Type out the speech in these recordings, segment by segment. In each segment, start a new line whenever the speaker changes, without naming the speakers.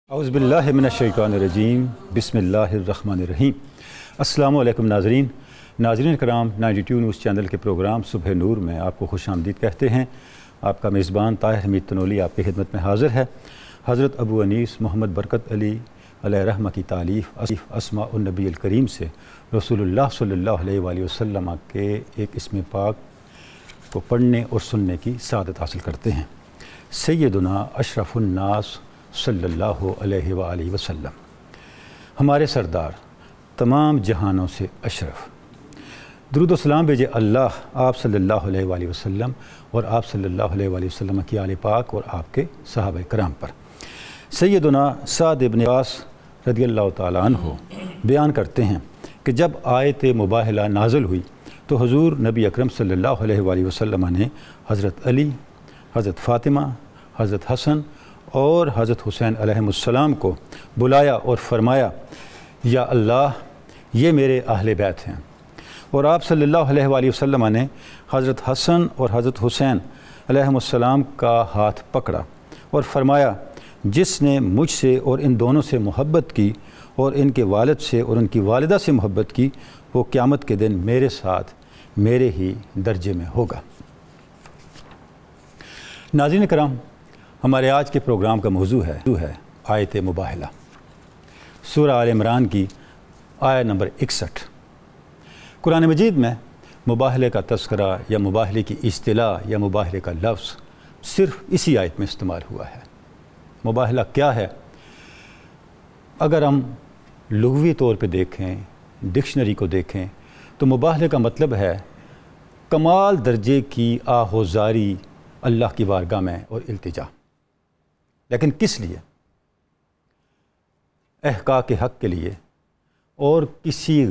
اعوذ باللہ من الشیطان الرجیم بسم اللہ الرحمن الرحیم۔ السلام علیکم ناظرین کرام، 92 نیوز چینل کے پروگرام صبح نور میں آپ کو خوش آمدید کہتے ہیں۔ آپ کا میزبان طاہر حمید تنولی آپ کی خدمت میں حاضر ہے۔ حضرت ابو انیس محمد برکت علی علیہ رحمہ کی تالیف اسماء النبی الکریم سے رسول اللہ صلی اللہ علیہ وآلہ وسلم کے ایک اسم پاک کو پڑھنے اور سننے کی سعادت حاصل کرتے ہیں۔ سیدنا اشرف الناس صلی اللہ علیہ وآلہ وسلم، ہمارے سردار، تمام جہانوں سے اشرف، درود و سلام بھیجے اللہ آپ صلی اللہ علیہ وآلہ وسلم اور آپ صلی اللہ علیہ وآلہ وسلم کی آل پاک اور آپ کے صحابہ کرام پر۔ سیدنا سعد بن وقاص رضی اللہ تعالیٰ عنہ بیان کرتے ہیں کہ جب آیت مباہلہ نازل ہوئی تو حضور نبی اکرم صلی اللہ علیہ وآلہ وسلم نے حضرت علی، حضرت فاطمہ، حضرت حسن اور حضرت حسین علیہ السلام کو بلایا اور فرمایا، یا اللہ یہ میرے اہل بیت ہیں۔ اور آپ صلی اللہ علیہ وآلہ وسلم نے حضرت حسن اور حضرت حسین علیہ السلام کا ہاتھ پکڑا اور فرمایا، جس نے مجھ سے اور ان دونوں سے محبت کی اور ان کے والد سے اور ان کی والدہ سے محبت کی، وہ قیامت کے دن میرے ساتھ میرے ہی درجے میں ہوگا۔ ناظرین کرام، ہمارے آج کے پروگرام کا موضوع ہے آیت مباہلہ، سورہ آل عمران کی آیت نمبر 61۔ قرآن مجید میں مباہلے کا تذکرہ یا مباہلے کی اصطلاح یا مباہلے کا لفظ صرف اسی آیت میں استعمال ہوا ہے۔ مباہلہ کیا ہے؟ اگر ہم لغوی طور پہ دیکھیں، ڈکشنری کو دیکھیں تو مباہلے کا مطلب ہے کمال درجے کی آہوزاری اللہ کی بارگاہ میں اور التجا۔ لیکن کس لیے؟ احقاق حق کے لیے اور کسی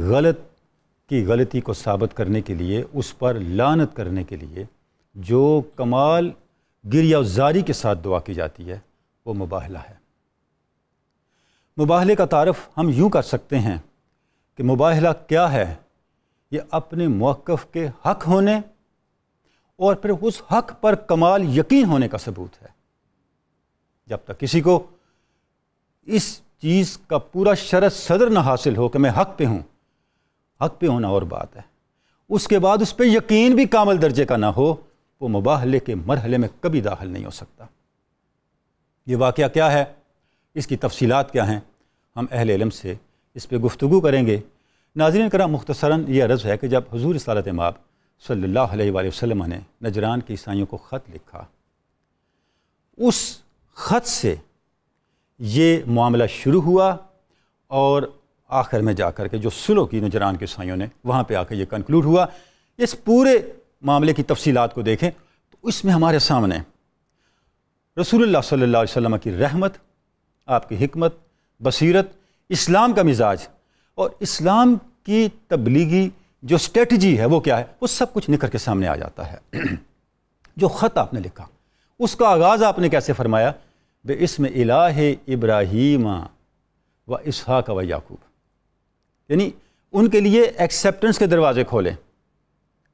غلطی کو ثابت کرنے کے لیے، اس پر لعنت کرنے کے لیے جو کمال گریہ و زاری کے ساتھ دعا کی جاتی ہے وہ مباہلہ ہے۔ مباہلے کا تعارف ہم یوں کر سکتے ہیں کہ مباہلہ کیا ہے؟ یہ اپنے موقف کے حق ہونے اور پھر اس حق پر کمال یقین ہونے کا ثبوت ہے۔ جب تک کسی کو اس چیز کا پورا شرط صدر نہ حاصل ہو کہ میں حق پہ ہوں، حق پہ ہونا اور بات ہے، اس کے بعد اس پہ یقین بھی کامل درجے کا نہ ہو، وہ مباہلے کے مرحلے میں کبھی داخل نہیں ہو سکتا۔ یہ واقعہ کیا ہے؟ اس کی تفصیلات کیا ہیں؟ ہم اہل علم سے اس پہ گفتگو کریں گے۔ ناظرین کرام، مختصراً یہ عرض ہے کہ جب حضور رسالت مآب صلی اللہ علیہ وآلہ وسلم نے نجران کے عیسائیوں کو خط لکھا، اس خط سے یہ معاملہ شروع ہوا اور آخر میں جا کر کے جو صلح کی نجران کے عیسائیوں نے، وہاں پہ آ کے یہ کنکلوڈ ہوا۔ اس پورے معاملے کی تفصیلات کو دیکھیں تو اس میں ہمارے سامنے رسول اللہ صلی اللہ علیہ وسلم کی رحمت، آپ کی حکمت، بصیرت، اسلام کا مزاج اور اسلام کی تبلیغی جو اسٹریٹجی ہے وہ کیا ہے، وہ سب کچھ نکھر کے سامنے آ جاتا ہے۔ جو خط آپ نے لکھا، اس کا آغاز آپ نے کیسے فرمایا؟ بے اسم الہ ابراہیم و اسحاق و یعقوب، یعنی ان کے لیے ایکسیپٹنس کے دروازے کھولے،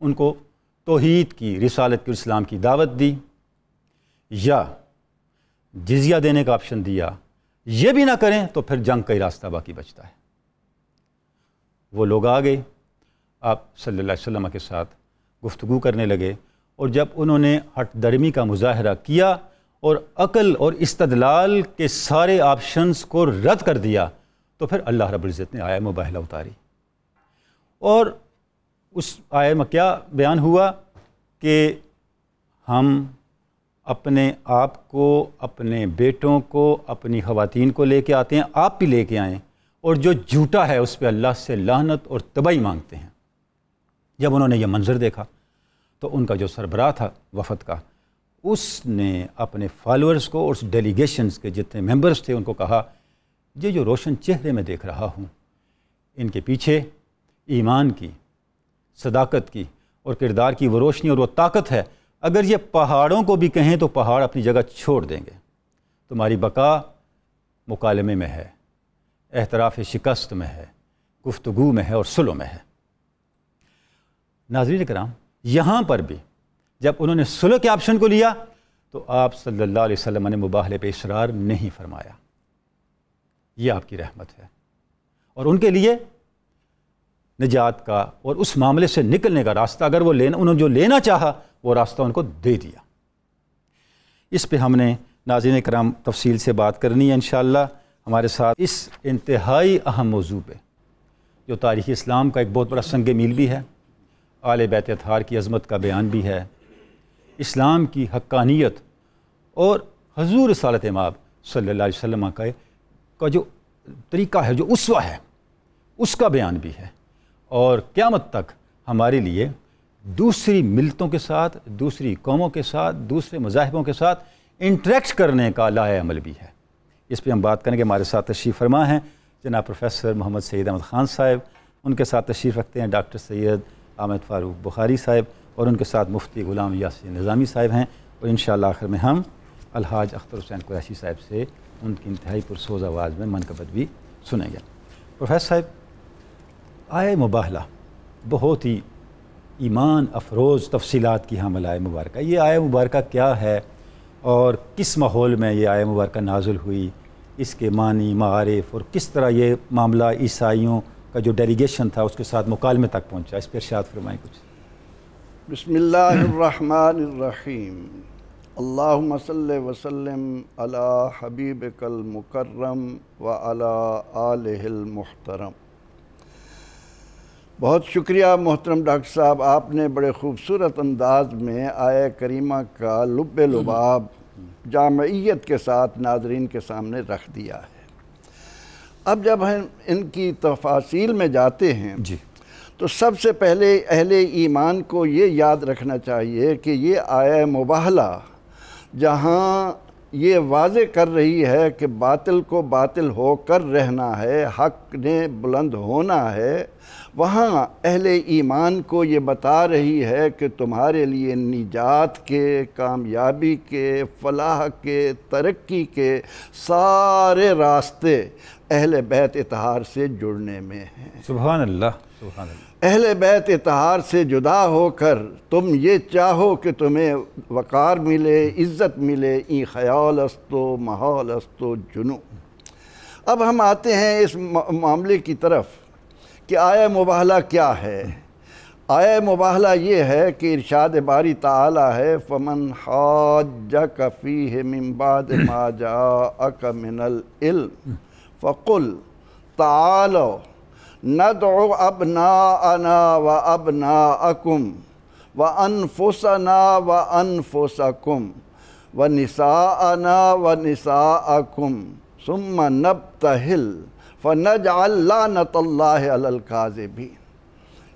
ان کو توحید کی، رسالت کی، اسلام کی دعوت دی، یا جزیہ دینے کا آپشن دیا۔ یہ بھی نہ کریں تو پھر جنگ کا ہی راستہ باقی بچتا ہے۔ وہ لوگ آ گئے، آپ صلی اللہ علیہ وسلم کے ساتھ گفتگو کرنے لگے، اور جب انہوں نے ہٹ درمی کا مظاہرہ کیا اور عقل اور استدلال کے سارے آپشنز کو رد کر دیا، تو پھر اللہ رب العزت نے آیت مباہلہ اتاری۔ اور اس آیت میں کیا بیان ہوا کہ ہم اپنے آپ کو، اپنے بیٹوں کو، اپنی خواتین کو لے کے آتے ہیں، آپ بھی لے کے آئیں، اور جو جھوٹا ہے اس پہ اللہ سے لعنت اور تباہی مانگتے ہیں۔ جب انہوں نے یہ منظر دیکھا تو ان کا جو سربراہ تھا وفد کا، اس نے اپنے فالورز کو اور اس ڈیلیگیشنز کے جتنے ممبرز تھے ان کو کہا، یہ جو روشن چہرے میں دیکھ رہا ہوں، ان کے پیچھے ایمان کی، صداقت کی اور کردار کی وہ روشنی اور وہ طاقت ہے، اگر یہ پہاڑوں کو بھی کہیں تو پہاڑ اپنی جگہ چھوڑ دیں گے۔ تمہاری بقا مکالمے میں ہے، اعتراف شکست میں ہے، گفتگو میں ہے اور صلح میں ہے۔ ناظرین کرام، یہاں پر بھی جب انہوں نے صلح کے آپشن کو لیا تو آپ صلی اللہ علیہ وسلم نے مباہلے پہ اصرار نہیں فرمایا۔ یہ آپ کی رحمت ہے، اور ان کے لیے نجات کا اور اس معاملے سے نکلنے کا راستہ اگر وہ انہوں نے جو لینا چاہا وہ راستہ ان کو دے دیا۔ اس پہ ہم نے ناظرین کرام تفصیل سے بات کرنی ہے انشاءاللہ۔ ہمارے ساتھ اس انتہائی اہم موضوع پہ جو تاریخ اسلام کا ایک بہت بڑا سنگ میل بھی ہے، آل بیت اطہار کی عظمت کا بیان بھی ہے، اسلام کی حقانیت اور حضور رسالت مآب صلی اللہ علیہ وسلم کا جو طریقہ ہے، جو اسوہ ہے، اس کا بیان بھی ہے، اور قیامت تک ہمارے لیے دوسری ملتوں کے ساتھ، دوسری قوموں کے ساتھ، دوسرے مذاہبوں کے ساتھ انٹریکٹ کرنے کا لائحہ عمل بھی ہے۔ اس پہ ہم بات کریں گے۔ ہمارے ساتھ تشریف فرما ہیں جناب پروفیسر محمد سعید احمد خان صاحب، ان کے ساتھ تشریف رکھتے ہیں ڈاکٹر سید احمد فاروق بخاری صاحب، اور ان کے ساتھ مفتی غلام یاسین نظامی صاحب ہیں، اور انشاءاللہ آخر میں ہم الحاج اختر حسین قریشی صاحب سے ان کی انتہائی پرسوز آواز میں منقبت بھی سنیں گے۔ پروفیسر صاحب، آیہ مباہلہ بہت ہی ایمان افروز تفصیلات کی حامل آیہ مبارکہ، یہ آیہ مبارکہ کیا ہے اور کس ماحول میں یہ آیہ مبارکہ نازل ہوئی، اس کے معنی، معارف، اور کس طرح یہ معاملہ عیسائیوں کا جو ڈیلیگیشن تھا اس کے ساتھ مکالمے تک پہنچا، اس پہ ارشاد فرمائیں کچھ۔
بسم اللہ الرحمن الرحیم، اللہم صلی وسلم علی حبیبک المکرم وعلی آلہ المحترم۔ بہت شکریہ محترم ڈاکٹر صاحب، آپ نے بڑے خوبصورت انداز میں آیہ کریمہ کا لب لباب جامعیت کے ساتھ ناظرین کے سامنے رکھ دیا ہے۔ اب جب ہم ان کی تفاصیل میں جاتے ہیں
جی،
تو سب سے پہلے اہل ایمان کو یہ یاد رکھنا چاہیے کہ یہ آیہ مباہلہ جہاں یہ واضح کر رہی ہے کہ باطل کو باطل ہو کر رہنا ہے، حق نے بلند ہونا ہے، وہاں اہل ایمان کو یہ بتا رہی ہے کہ تمہارے لیے نجات کے، کامیابی کے، فلاح کے، ترقی کے سارے راستے اہل بیت اطہار سے جڑنے میں ہیں۔
سبحان اللہ، سبحان اللہ۔
اہل بیت اطہار سے جدا ہو کر تم یہ چاہو کہ تمہیں وقار ملے، عزت ملے، این خیال استو محال استو جنو۔ اب ہم آتے ہیں اس معاملے کی طرف کہ آیہ مباہلہ کیا ہے۔ آیہ مباہلہ یہ ہے کہ ارشاد باری تعالی ہے فَمَنْ حَاجَّكَ فِيهِ مِن بَعْدِ مَا جَاءَكَ مِنَ الْعِلْمِ فَقُلْ تَعَالَوْا نَدْعُ أَبْنَاءَنَا وَأَبْنَاءَكُمْ وَأَنفُسَنَا وَأَنفُسَكُمْ وَنِسَاءَنَا وَنِسَاءَكُمْ ثُمَّ نَبْتَهِلْ فَنَجْعَلْ لَعْنَةَ اللَّهِ عَلَى الْكَاذِبِينَ۔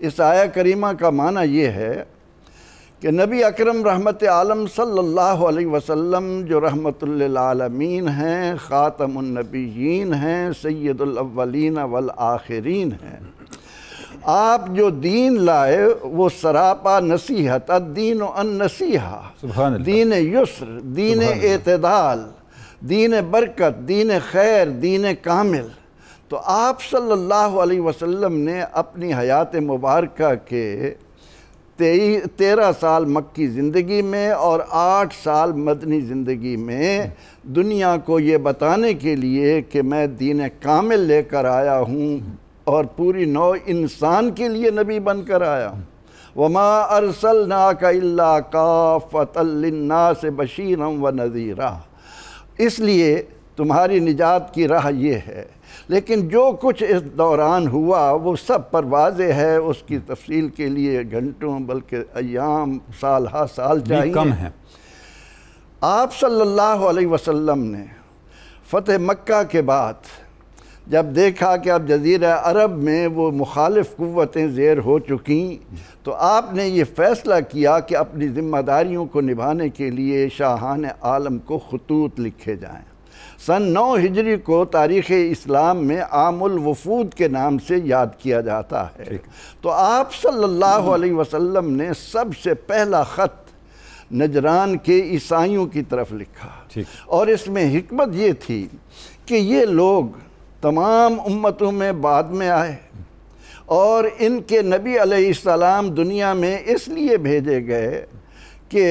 اس آیہ کریمہ کا معنی یہ ہے کہ نبی اکرم رحمت عالم صلی اللہ علیہ وسلم جو رحمت للعالمین ہیں، خاتم النبیین ہیں، سید الاولین والآخرین ہیں، آپ جو دین لائے وہ سراپا نصیحت، الدین النصیحہ،
سبحان اللہ،
دین یسر، دین اعتدال، دین برکت، دین خیر، دین کامل۔ تو آپ صلی اللہ علیہ وسلم نے اپنی حیات مبارکہ کے 13 سال مکی زندگی میں اور 8 سال مدنی زندگی میں دنیا کو یہ بتانے کے لیے کہ میں دین کامل لے کر آیا ہوں اور پوری نوع انسان کے لیے نبی بن کر آیا ہوں۔ وَمَا أَرْسَلْنَاكَ إِلَّا كَافَّةً لِلنَّاسِ بَشِيرًا وَنَذِيرًا۔ اس لیے تمہاری نجات کی راہ یہ ہے، لیکن جو کچھ اس دوران ہوا وہ سب پر واضح ہے، اس کی تفصیل کے لیے گھنٹوں بلکہ ایام، سال ہا سال چاہیے۔
کم ہے۔
آپ صلی اللہ علیہ وسلم نے فتح مکہ کے بعد جب دیکھا کہ اب جزیرہ عرب میں وہ مخالف قوتیں زیر ہو چکیں، تو آپ نے یہ فیصلہ کیا کہ اپنی ذمہ داریوں کو نبھانے کے لیے شاہان عالم کو خطوط لکھے جائیں۔ سن 9 ہجری کو تاریخ اسلام میں عام الوفود کے نام سے یاد کیا جاتا ہے۔ تو آپ صلی اللہ علیہ وسلم نے سب سے پہلا خط نجران کے عیسائیوں کی طرف لکھا، اور اس میں حکمت یہ تھی کہ یہ لوگ تمام امتوں میں بعد میں آئے، اور ان کے نبی علیہ السلام دنیا میں اس لیے بھیجے گئے کہ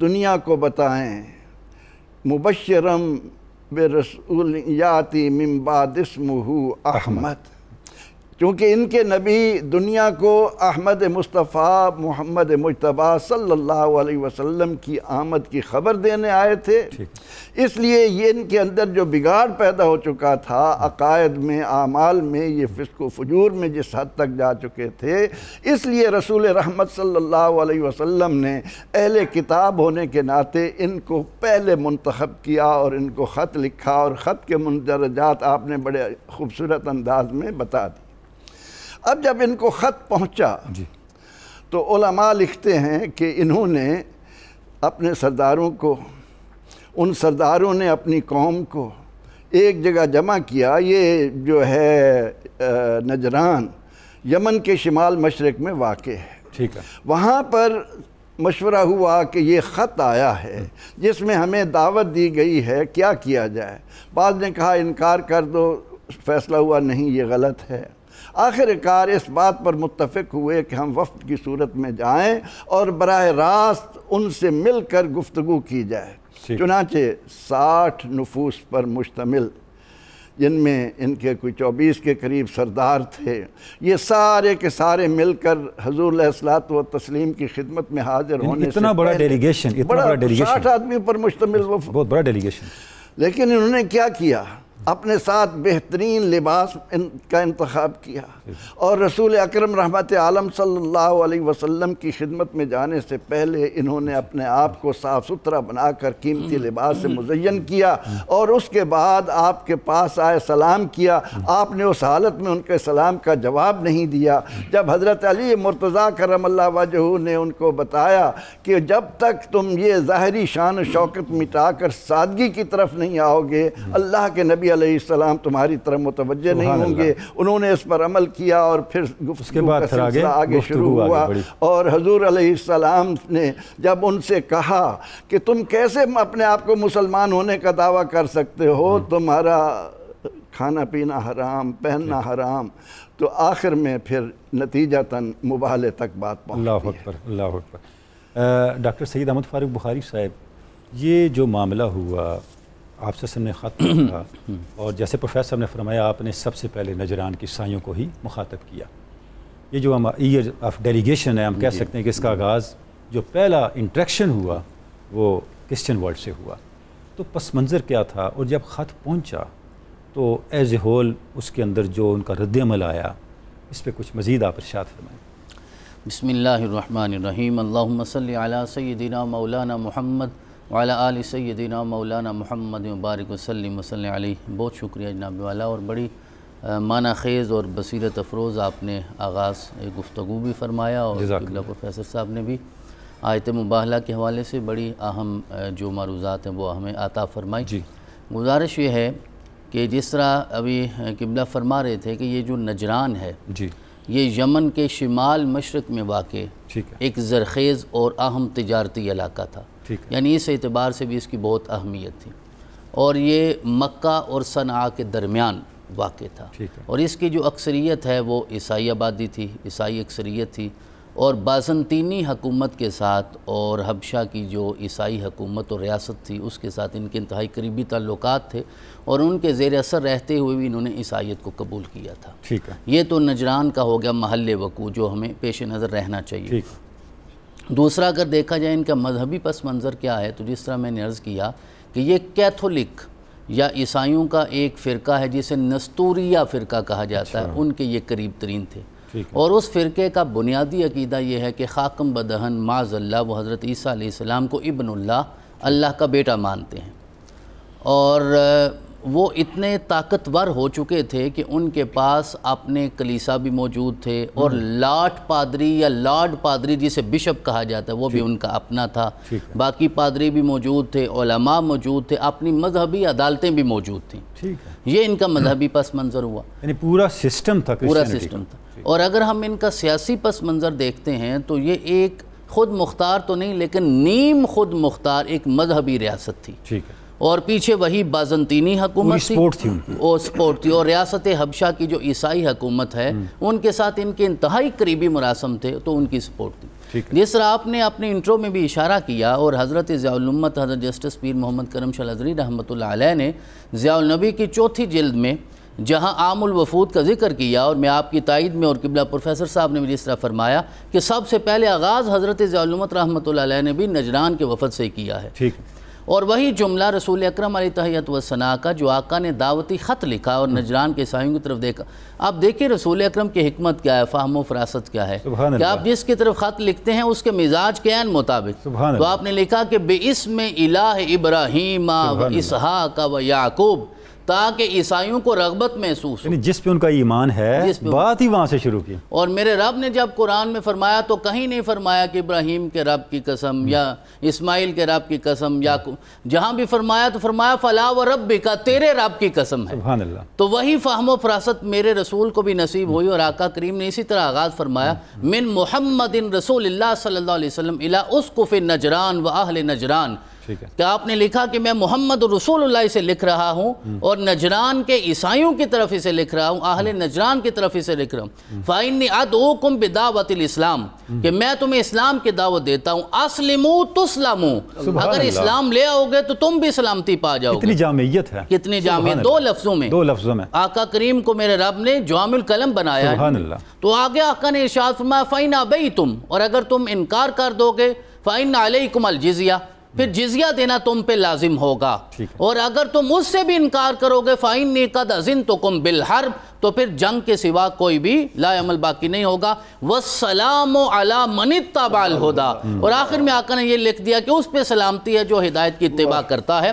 دنیا کو بتائیں مبشرم برسول یاتی من بعد اسمہ احمد، کیونکہ ان کے نبی دنیا کو احمد مصطفیٰ محمد مجتبیٰ صلی اللہ علیہ وسلم کی آمد کی خبر دینے آئے تھے، اس لیے یہ ان کے اندر جو بگاڑ پیدا ہو چکا تھا عقائد میں، اعمال میں، یہ فسق و فجور میں جس حد تک جا چکے تھے، اس لیے رسول رحمت صلی اللہ علیہ وسلم نے اہل کتاب ہونے کے ناطے ان کو پہلے منتخب کیا اور ان کو خط لکھا، اور خط کے مندرجات آپ نے بڑے خوبصورت انداز میں بتا دی۔ اب جب ان کو خط پہنچا تو علماء لکھتے ہیں کہ انہوں نے اپنے سرداروں کو، ان سرداروں نے اپنی قوم کو ایک جگہ جمع کیا۔ یہ جو ہے نجران یمن کے شمال مشرق میں واقع ہے، وہاں پر مشورہ ہوا کہ یہ خط آیا ہے جس میں ہمیں دعوت دی گئی ہے، کیا کیا جائے؟ بعض نے کہا انکار کر دو، فیصلہ ہوا نہیں یہ غلط ہے۔ آخر کار اس بات پر متفق ہوئے کہ ہم وفد کی صورت میں جائیں اور براہ راست ان سے مل کر گفتگو کی جائے۔ چنانچہ 60 نفوس پر مشتمل، جن میں ان کے کوئی 24 کے قریب سردار تھے، یہ سارے کے سارے مل کر حضور علیہ الصلوۃ والتسلیم کی خدمت میں حاضر ہونے سے
اتنا بڑا ڈیلیگیشن،
60 آدمی پر مشتمل وفد،
بہت بڑا ڈیلیگیشن۔
لیکن انہوں نے کیا کیا؟ اپنے ساتھ بہترین لباس کا انتخاب کیا، اور رسول اکرم رحمت عالم صلی اللہ علیہ وسلم کی خدمت میں جانے سے پہلے انہوں نے اپنے آپ کو صاف ستھرا بنا کر قیمتی لباس سے مزین کیا، اور اس کے بعد آپ کے پاس آئے، سلام کیا۔ آپ نے اس حالت میں ان کے سلام کا جواب نہیں دیا۔ جب حضرت علی مرتضیٰ کرم اللہ وجہہ نے ان کو بتایا کہ جب تک تم یہ ظاہری شان و شوکت مٹا کر سادگی کی طرف نہیں آؤ گے، اللہ کے نبی علیہ السلام تمہاری طرف متوجہ نہیں ہوں گے۔ انہوں نے اس پر عمل کیا، اور پھر گفتگو کا سلسلہ آگے شروع ہوا، اور حضور علیہ السلام نے جب ان سے کہا کہ تم کیسے اپنے آپ کو مسلمان ہونے کا دعویٰ کر سکتے ہو، تمہارا کھانا پینا حرام، پہننا حرام، تو آخر میں پھر نتیجتاً مباہلے تک بات پہنچی۔
اللہ اکبر، اللہ اکبر۔ ڈاکٹر سید احمد فاروق بخاری صاحب، یہ جو معاملہ ہوا، آپ سے نے خط لکھا، اور جیسے پروفیسر صاحب نے فرمایا آپ نے سب سے پہلے نجران کی عیسائیوں کو ہی مخاطب کیا۔ یہ جو ایئر آف ڈیلیگیشن ہے، ہم کہہ سکتے ہیں کہ اس کا آغاز جو پہلا انٹریکشن ہوا وہ کرسچن ورلڈ سے ہوا، تو پس منظر کیا تھا؟ اور جب خط پہنچا تو ایز اے ہول اس کے اندر جو ان کا رد عمل آیا، اس پہ کچھ مزید آپ ارشاد فرمائیں۔
بسم اللہ الرحمن الرحیم، اللہم صلی علی سیدنا مولانا محمد وعلی آل سیدنا مولانا محمد مبارک وسلم وسلم علیہ۔ بہت شکریہ جناب والا، اور بڑی معنی خیز اور بصیرت افروز آپ نے آغاز گفتگو بھی فرمایا، اور قبلہ پروفیسر صاحب نے بھی آیت مباہلہ کے حوالے سے بڑی اہم جو معروضات ہیں وہ ہمیں عطا فرمائی۔ گزارش یہ ہے کہ جس طرح ابھی قبلہ فرما رہے تھے کہ یہ جو نجران ہے یہ یمن کے شمال مشرق میں واقع ایک زرخیز اور اہم تجارتی علاقہ تھا، یعنی اس اعتبار سے بھی اس کی بہت اہمیت تھی، اور یہ مکہ اور صنعاء کے درمیان واقع تھا، اور اس کی جو اکثریت ہے وہ عیسائی آبادی تھی، عیسائی اکثریت تھی، اور بازنطینی حکومت کے ساتھ اور حبشہ کی جو عیسائی حکومت اور ریاست تھی اس کے ساتھ ان کے انتہائی قریبی تعلقات تھے، اور ان کے زیر اثر رہتے ہوئے بھی انہوں نے عیسائیت کو قبول کیا تھا۔ یہ تو نجران کا ہو گیا محل وقوع جو ہمیں پیش نظر رہنا چاہیے۔ دوسرا اگر دیکھا جائے ان کا مذہبی پس منظر کیا ہے، تو جس طرح میں نے عرض کیا کہ یہ کیتھولک یا عیسائیوں کا ایک فرقہ ہے جسے نستوریہ فرقہ کہا جاتا ہے، ان کے یہ قریب ترین تھے، اور اس فرقے کا بنیادی عقیدہ یہ ہے کہ خاکم بدہن معاذ اللہ وہ حضرت عیسیٰ علیہ السلام کو ابن اللہ کا بیٹا مانتے ہیں، اور وہ اتنے طاقتور ہو چکے تھے کہ ان کے پاس اپنے کلیسا بھی موجود تھے، اور لاٹ پادری یا لارڈ پادری جسے بشپ کہا جاتا ہے وہ بھی ان کا اپنا تھا، باقی پادری بھی موجود تھے، علماء موجود تھے، اپنی مذہبی عدالتیں بھی موجود تھیں۔ یہ ان کا مذہبی پس منظر ہوا،
یعنی پورا سسٹم تھا،
پورا سسٹم تھا۔ اور اگر ہم ان کا سیاسی پس منظر دیکھتے ہیں تو یہ ایک خود مختار تو نہیں لیکن نیم خود مختار ایک مذہبی ریاست تھی، اور پیچھے وہی بازنطینی حکومت تھی، اور سپورٹ تھی، اور ریاست حبشہ کی جو عیسائی حکومت ہے ان کے ساتھ ان کے انتہائی قریبی مراسم تھے، تو ان کی سپورٹ تھی۔ جس طرح آپ نے اپنے انٹرو میں بھی اشارہ کیا اور حضرت ضیاء الامت حضرت جسٹس پیر محمد کرم شاہ الازہری رحمۃ اللہ علیہ نے ضیاء النبی کی 4تھی جلد میں جہاں عام الوفود کا ذکر کیا، اور میں آپ کی تائید میں اور قبلہ پروفیسر صاحب نے بھی جس طرح فرمایا کہ سب سے پہلے آغاز حضرت ضیاء الامت رحمۃ اللہ علیہ نے بھی نجران کے وفد سے کیا ہے، اور وہی جملہ رسول اکرم علیہ تحیۃ والثناء کا جو آقا نے دعوتی خط لکھا اور نجران کے عیسائیوں کی طرف دیکھا. آپ دیکھیں رسول اکرم کی حکمت کیا ہے، فہم و فراست کیا ہے کہ آپ جس کی طرف خط لکھتے ہیں اس کے مزاج کے عین مطابق. تو آپ نے لکھا کہ بِاسْمِ الٰہِ ابراہیم و اسحاق و یعقوب، تاکہ عیسائیوں کو رغبت محسوس ہو،
یعنی جس پہ ان کا ایمان ہے بات ہی وہاں سے شروع کی.
اور میرے رب نے جب قرآن میں فرمایا تو کہیں نہیں فرمایا کہ ابراہیم کے رب کی قسم یا اسماعیل کے رب کی قسم، یا جہاں بھی فرمایا تو فرمایا فلا وربک، تیرے رب کی قسم ہے.
سبحان اللہ.
تو وہی فہم و فراست میرے رسول کو بھی نصیب ہوئی، اور آقا کریم نے اسی طرح آغاز فرمایا من محمد رسول اللہ صلی اللہ علیہ وسلم الی اسقف نجران و اہل نجران، کہ آپ نے لکھا کہ میں محمد رسول اللہ سے لکھ رہا ہوں اور نجران کے عیسائیوں کی طرف اسے لکھ رہا ہوں، اہل نجران کی طرف اسے لکھ رہا ہوں. فَإِنِّي أَدْعُوكُمْ بِدَعْوَةِ الْإِسْلَامِ، کہ میں تمہیں اسلام کی دعوت دیتا ہوں. أَسْلِمُوا تُسْلَمُوا، اگر اسلام لے آؤ گے تو تم بھی سلامتی پا جاؤ گے.
کتنی جامعیت ہے،
کتنی جامعیت، دو لفظوں میں آقا کریم کو میرے رب نے جوامع الکلم بنایا ہے.
سبحان اللہ.
تو آگے آقا نے ارشاد فرمایا فَإِنْ أَبَيْتُمْ، اور اگر تم انکار کر دو گے فَإِنَّ عَلَيْكُمْ الْجِزْيَةَ، پھر جزیہ دینا تم پہ لازم ہوگا. اور اگر تم اس سے بھی انکار کرو گے فَإِنِّي قَدْ أَذِنْتُكُمْ بِالْحَرْبِ، تو پھر جنگ کے سوا کوئی بھی لا عمل باقی نہیں ہوگا. وَالسَّلَامُ عَلَى مَنِ اتَّبَعَ الْهُدَى، اور آخر میں آقا نے یہ لکھ دیا کہ اس پہ سلامتی ہے جو ہدایت کی اتباع کرتا ہے.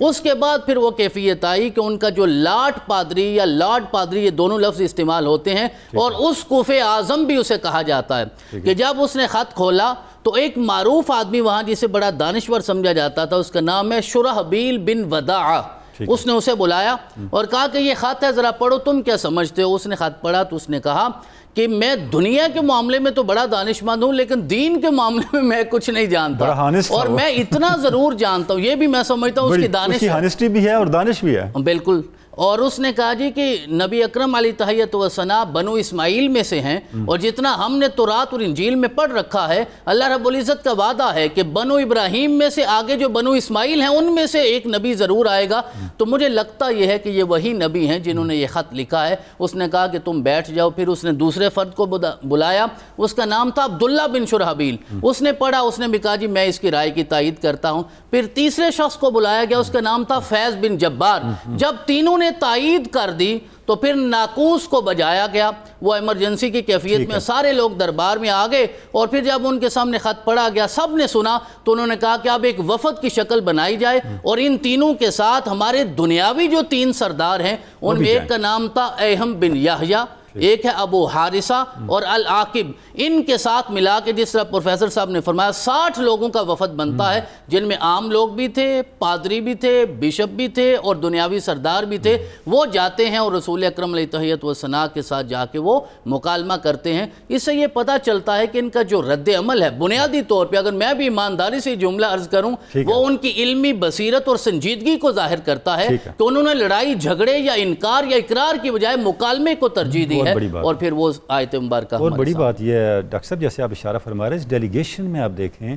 اس کے بعد پھر وہ کیفیت آئی کہ ان کا جو لاٹ پادری یا لارڈ پادری، یہ دونوں لفظ استعمال ہوتے ہیں، اور اسقف اعظم بھی اسے کہا جاتا ہے، کہ جب اس نے خط کھولا تو ایک معروف آدمی وہاں جسے بڑا دانشور سمجھا جاتا تھا، اس کا نام ہے شرحبیل بن وداع. اس نے اسے بلایا اور کہا کہ یہ خط ہے، ذرا پڑھو، تم کیا سمجھتے ہو. اس نے خط پڑھا تو اس نے کہا کہ میں دنیا کے معاملے میں تو بڑا دانشمند ہوں، لیکن دین کے معاملے میں کچھ نہیں جانتا، اور میں اتنا ضرور جانتا ہوں، یہ بھی میں سمجھتا ہوں اس کی دانش
ہانسٹی بھی ہے اور دانش بھی ہے.
بالکل. اور اس نے کہا جی کہ نبی اکرم علیہ تحیۃ والثناء بنو اسماعیل میں سے ہیں، اور جتنا ہم نے تورات اور انجیل میں پڑھ رکھا ہے، اللہ رب العزت کا وعدہ ہے کہ بنو ابراہیم میں سے آگے جو بنو اسماعیل ہیں ان میں سے ایک نبی ضرور آئے گا. تو مجھے لگتا یہ ہے کہ یہ وہی نبی ہیں جنہوں نے یہ خط لکھا ہے. اس نے کہا کہ تم بیٹھ جاؤ. پھر اس نے دوسرے فرد کو بلایا، اس کا نام تھا عبداللہ بن شرحبیل. اس نے پڑھا، اس نے بھی کہا جی میں اس کی رائے کی تائید کرتا ہوں. پھر تیسرے شخص کو بلایا گیا، اس کا نام تھا فیض بن جبار. جب تینوں نے تائید کر دی تو پھر ناقوس کو بجایا گیا. وہ ایمرجنسی کی کیفیت میں سارے لوگ دربار میں آ گئے، اور پھر جب ان کے سامنے خط پڑھا گیا سب نے سنا، تو انہوں نے کہا کہ اب ایک وفد کی شکل بنائی جائے، اور ان تینوں کے ساتھ ہمارے دنیاوی جو 3 سردار ہیں ان میں ایک کا نام تھا ایہم بن یحییٰ، ایک ہے ابو حارثہ اور العاقب. ان کے ساتھ ملا کے جس طرح پروفیسر صاحب نے فرمایا 60 لوگوں کا وفد بنتا ہے، جن میں عام لوگ بھی تھے، پادری بھی تھے، بشپ بھی تھے، اور دنیاوی سردار بھی تھے. وہ جاتے ہیں اور رسول اکرم علیہ تحیۃ والثناء کے ساتھ جا کے وہ مکالمہ کرتے ہیں. اس سے یہ پتہ چلتا ہے کہ ان کا جو رد عمل ہے بنیادی طور پہ، اگر میں بھی ایمانداری سے جملہ عرض کروں، وہ ان کی علمی بصیرت اور سنجیدگی کو ظاہر کرتا ہے کہ انہوں نے لڑائی جھگڑے یا انکار یا اقرار کی بجائے مکالمے کو ترجیح دی ہے. اور پھر وہ آیت مبارکہ.
اور بڑی بات یہ ہے ڈاکٹر صاحب، جیسے آپ اشارہ فرما رہے ہیں، اس ڈیلیگیشن میں آپ دیکھیں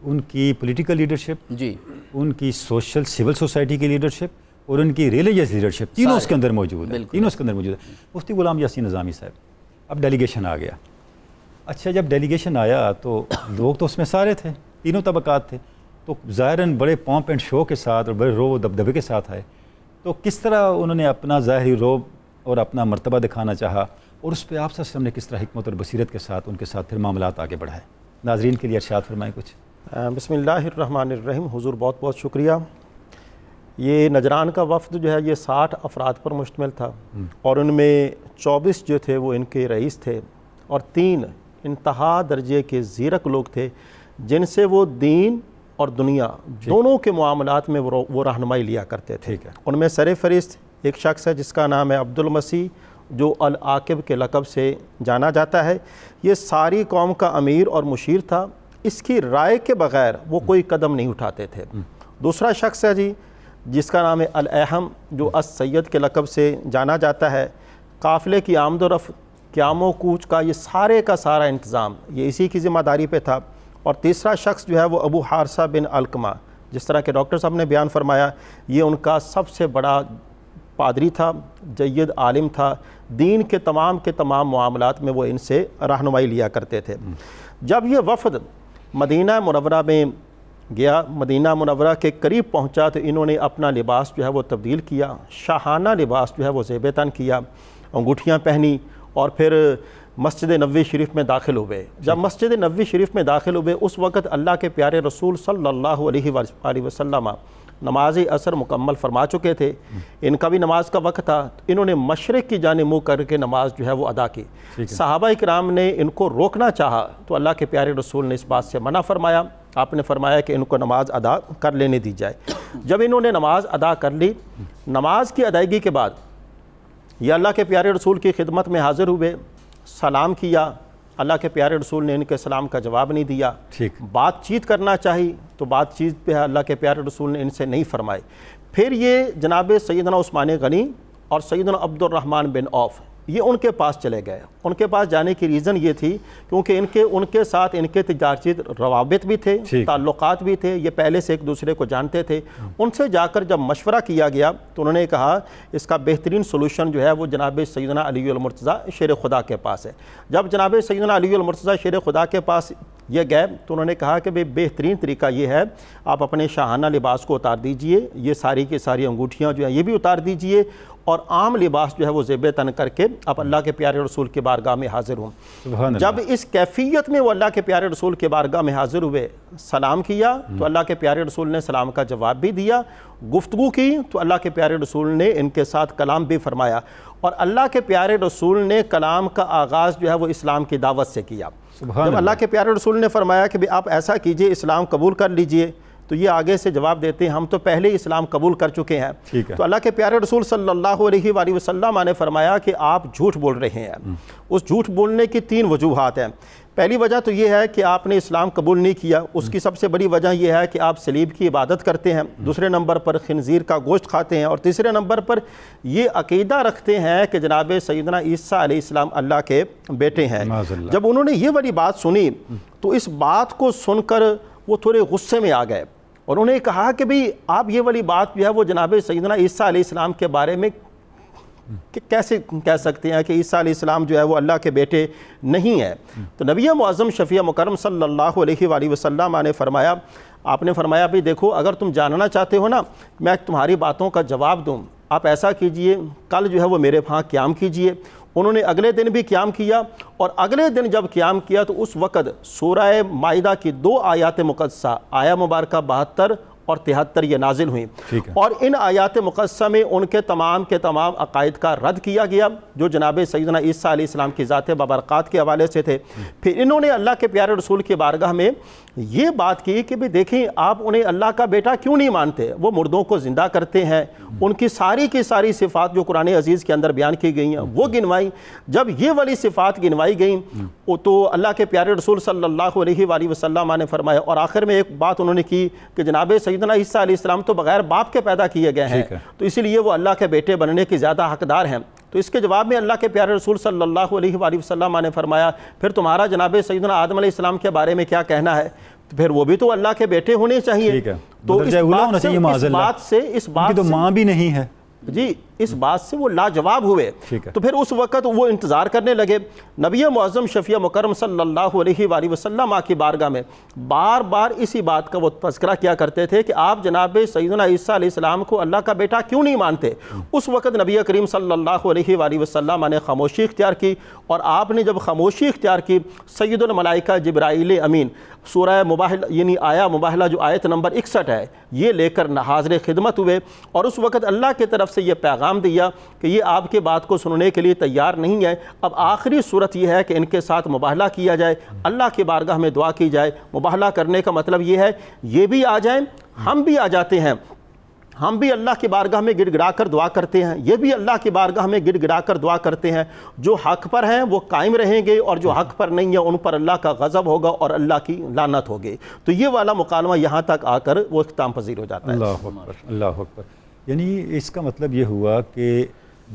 ان کی پولیٹیکل لیڈرشپ،
جی،
ان کی سوشل سول سوسائٹی کی لیڈرشپ، اور ان کی ریلیجیس لیڈرشپ، تینوں اس کے اندر موجود ہیں. تینوں اس کے اندر موجود ہیں. مفتی غلام یاسین نظامی صاحب، اب ڈیلیگیشن آ گیا. اچھا، جب ڈیلیگیشن آیا تو لوگ تو اس میں سارے تھے، تینوں طبقات تھے، تو ظاہراً بڑے پومپ اینڈ شو کے ساتھ اور بڑے روب دبدبے کے ساتھ آئے. تو کس طرح انہوں نے اپنا ظاہری روب اور اپنا مرتبہ دکھانا چاہا، اور اس پہ آپ صلی اللہ علیہ وسلم نے کس طرح حکمت اور بصیرت کے ساتھ ان کے ساتھ پھر معاملات آگے بڑھائے؟ ناظرین کے لیے ارشاد فرمائیں کچھ.
بسم اللہ الرحمن الرحیم. حضور بہت بہت شکریہ. یہ نجران کا وفد جو ہے یہ 60 افراد پر مشتمل تھا، اور ان میں 24 جو تھے وہ ان کے رئیس تھے، اور 3 انتہا درجے کے زیرک لوگ تھے جن سے وہ دین اور دنیا دونوں کے معاملات میں وہ رہنمائی لیا کرتے تھے. ان میں سر فہرست ایک شخص ہے جس کا نام ہے عبد المسیح، جو العاقب کے لقب سے جانا جاتا ہے. یہ ساری قوم کا امیر اور مشیر تھا، اس کی رائے کے بغیر وہ کوئی قدم نہیں اٹھاتے تھے. دوسرا شخص ہے جی جس کا نام ہے الاہم، جو السید کے لقب سے جانا جاتا ہے. قافلے کی آمد و رفت قیام و کوچ کا یہ سارے کا سارا انتظام یہ اسی کی ذمہ داری پہ تھا۔ اور تیسرا شخص جو ہے وہ ابو حارثہ بن علقمہ، جس طرح کہ ڈاکٹر صاحب نے بیان فرمایا، یہ ان کا سب سے بڑا پادری تھا، جید عالم تھا، دین کے تمام معاملات میں وہ ان سے رہنمائی لیا کرتے تھے۔ جب یہ وفد مدینہ منورہ میں گیا، مدینہ منورہ کے قریب پہنچا، تو انہوں نے اپنا لباس جو ہے وہ تبدیل کیا، شاہانہ لباس جو ہے وہ زیب تن کیا، انگوٹھیاں پہنی، اور پھر مسجد نبوی شریف میں داخل ہوئے۔ جب مسجد نبوی شریف میں داخل ہوئے، اس وقت اللہ کے پیارے رسول صلی اللہ علیہ وآلہ وسلم نماز عصر مکمل فرما چکے تھے، ان کا بھی نماز کا وقت تھا، انہوں نے مشرق کی جانب منہ کر کے نماز جو ہے وہ ادا کی۔ صحابہ کرام نے ان کو روکنا چاہا تو اللہ کے پیارے رسول نے اس بات سے منع فرمایا، آپ نے فرمایا کہ ان کو نماز ادا کر لینے دی جائے۔ جب انہوں نے نماز ادا کر لی، نماز کی ادائیگی کے بعد یہ اللہ کے پیارے رسول کی خدمت میں حاضر ہوئے، سلام کیا، اللہ کے پیارے رسول نے ان کے سلام کا جواب نہیں دیا۔ بات چیت کرنا چاہی تو بات چیت پہ اللہ کے پیارے رسول نے ان سے نہیں فرمائے۔ پھر یہ جناب سیدنا عثمان غنی اور سیدنا عبد الرحمن بن عوف یہ ان کے پاس چلے گئے۔ ان کے پاس جانے کی ریزن یہ تھی کیونکہ ان کے ساتھ ان کے تجارتی روابط بھی تھے، تعلقات بھی تھے، یہ پہلے سے ایک دوسرے کو جانتے تھے۔ ان سے جا کر جب مشورہ کیا گیا تو انہوں نے کہا اس کا بہترین سولوشن جو ہے وہ جناب سیدنا علی المرتضیٰ شیر خدا کے پاس ہے۔ جب جناب سیدنا علی المرتضیٰ شیر خدا کے پاس یہ گئے تو انہوں نے کہا کہ بہترین طریقہ یہ ہے آپ اپنے شاہانہ لباس کو اتار دیجئے، یہ ساری کی ساری انگوٹھیاں جو ہیں یہ بھی اتار دیجئے، اور عام لباس جو ہے وہ زیب تن کر کے آپ اللہ کے پیارے رسول کے بارگاہ میں حاضر ہوں۔ جب اس کیفیت میں وہ اللہ کے پیارے رسول کے بارگاہ میں حاضر ہوئے، سلام کیا تو اللہ کے پیارے رسول نے سلام کا جواب بھی دیا، گفتگو کی تو اللہ کے پیارے رسول نے ان کے ساتھ کلام بھی فرمایا، اور اللہ کے پیارے رسول نے کلام کا آغاز جو ہے وہ اسلام کی دعوت سے کیا۔ جب اللہ کے پیارے رسول نے فرمایا کہ آپ ایسا کیجئے، اسلام قبول کر لیجئے، تو یہ آگے سے جواب دیتے ہیں ہم تو پہلے ہی اسلام قبول کر چکے ہیں۔ تو اللہ کے پیارے رسول صلی اللہ علیہ وآلہ وسلم نے فرمایا کہ آپ جھوٹ بول رہے ہیں۔ اس جھوٹ بولنے کی 3 وجوہات ہیں۔ پہلی وجہ تو یہ ہے کہ آپ نے اسلام قبول نہیں کیا، اس کی سب سے بڑی وجہ یہ ہے کہ آپ صلیب کی عبادت کرتے ہیں، دوسرے نمبر پر خنزیر کا گوشت کھاتے ہیں، اور تیسرے نمبر پر یہ عقیدہ رکھتے ہیں کہ جناب سیدنا عیسیٰ علیہ السلام اللہ کے بیٹے ہیں۔ جب انہوں نے یہ والی بات سنی تو اس بات کو سن کر وہ تھوڑے غصے میں آ گئے، اور انہوں نے کہا کہ بھئی آپ یہ والی بات جو ہے وہ جناب سیدنا عیسیٰ علیہ السلام کے بارے میں کیسے کہہ سکتے ہیں کہ عیسیٰ علیہ السلام جو ہے وہ اللہ کے بیٹے نہیں ہے؟ تو نبی معظم شفیع مکرم صلی اللہ علیہ وآلہ وسلم نے فرمایا، آپ نے فرمایا بھئی دیکھو اگر تم جاننا چاہتے ہو نا میں تمہاری باتوں کا جواب دوں، آپ ایسا کیجئے کل جو ہے وہ میرے وہاں قیام کیجئے۔ انہوں نے اگلے دن بھی قیام کیا، اور اگلے دن جب قیام کیا تو اس وقت سورہ مائدہ کی 2 آیات مقدسہ آیہ مبارکہ 72 اور 73 یہ نازل ہوئیں، اور ان آیات مقدسہ میں ان کے تمام عقائد کا رد کیا گیا جو جناب سیدنا عیسیٰ علیہ السلام کی ذات ببرکات کے حوالے سے تھے۔ پھر انہوں نے اللہ کے پیارے رسول کی بارگاہ میں یہ بات کی کہ بھی دیکھیں آپ انہیں اللہ کا بیٹا کیوں نہیں مانتے؟ وہ مردوں کو زندہ کرتے ہیں، ان کی ساری صفات جو قرآن عزیز کے اندر بیان کی گئی ہیں وہ گنوائی۔ جب یہ والی صفات گنوائی گئیں تو اللہ کے پیارے رسول صلی اللہ علیہ وآلہ وسلم نے فرمایا، اور آخر میں ایک بات انہوں نے کی کہ جناب سیدنا عیسیٰ علیہ السلام تو بغیر باپ کے پیدا کیے گئے ہیں، تو اسی لیے وہ اللہ کے بیٹے بننے کی زیادہ حقدار ہیں۔ تو اس کے جواب میں اللہ کے پیارے رسول صلی اللہ علیہ وآلہ وسلم نے فرمایا پھر تمہارا جناب سیدنا آدم علیہ السلام کے بارے میں کیا کہنا ہے؟ پھر وہ بھی تو اللہ کے بیٹے ہونے چاہیے۔ تو اس بات سے
ماں بھی نہیں ہے
جی، اس بات سے وہ لاجواب ہوئے۔ تو پھر اس وقت وہ انتظار کرنے لگے۔ نبی معظم شفیع مکرم صلی اللہ علیہ وآلہ وسلم کی بارگاہ میں بار بار اسی بات کا وہ تذکرہ کیا کرتے تھے کہ آپ جناب سیدنا عیسیٰ علیہ السلام کو اللہ کا بیٹا کیوں نہیں مانتے؟ اس وقت نبی کریم صلی اللہ علیہ وآلہ وسلم نے خاموشی اختیار کی، اور آپ نے جب خاموشی اختیار کی سید الملائکہ جبرائیل امین سورہ مباحلہ یعنی آیا مباحلہ جو آیت نمبر 61 ہے یہ لے کر حاضر خدمت ہوئے، اور اس وقت اللہ کی طرف سے یہ پیغام دیا کہ یہ آپ کے بات کو سننے کے لیے تیار نہیں ہے، اب آخری صورت یہ ہے کہ ان کے ساتھ مباحلہ کیا جائے، اللہ کی بارگاہ میں دعا کی جائے۔ مباحلہ کرنے کا مطلب یہ ہے یہ بھی آ جائیں ہم بھی آ جاتے ہیں، ہم بھی اللہ کی بارگاہ میں گڑ گڑا کر دعا کرتے ہیں، یہ بھی اللہ کی بارگاہ میں گڑ گڑا کر دعا کرتے ہیں، جو حق پر ہیں وہ قائم رہیں گے، اور جو حق پر نہیں ہیں ان پر اللہ کا غضب ہوگا اور اللہ کی لعنت ہوگی۔ تو یہ والا مکالمہ یہاں تک آ کر وہ اختتام پذیر ہو جاتا ہے۔
اللہ اکبر، اللہ اکبر۔ یعنی اس کا مطلب یہ ہوا کہ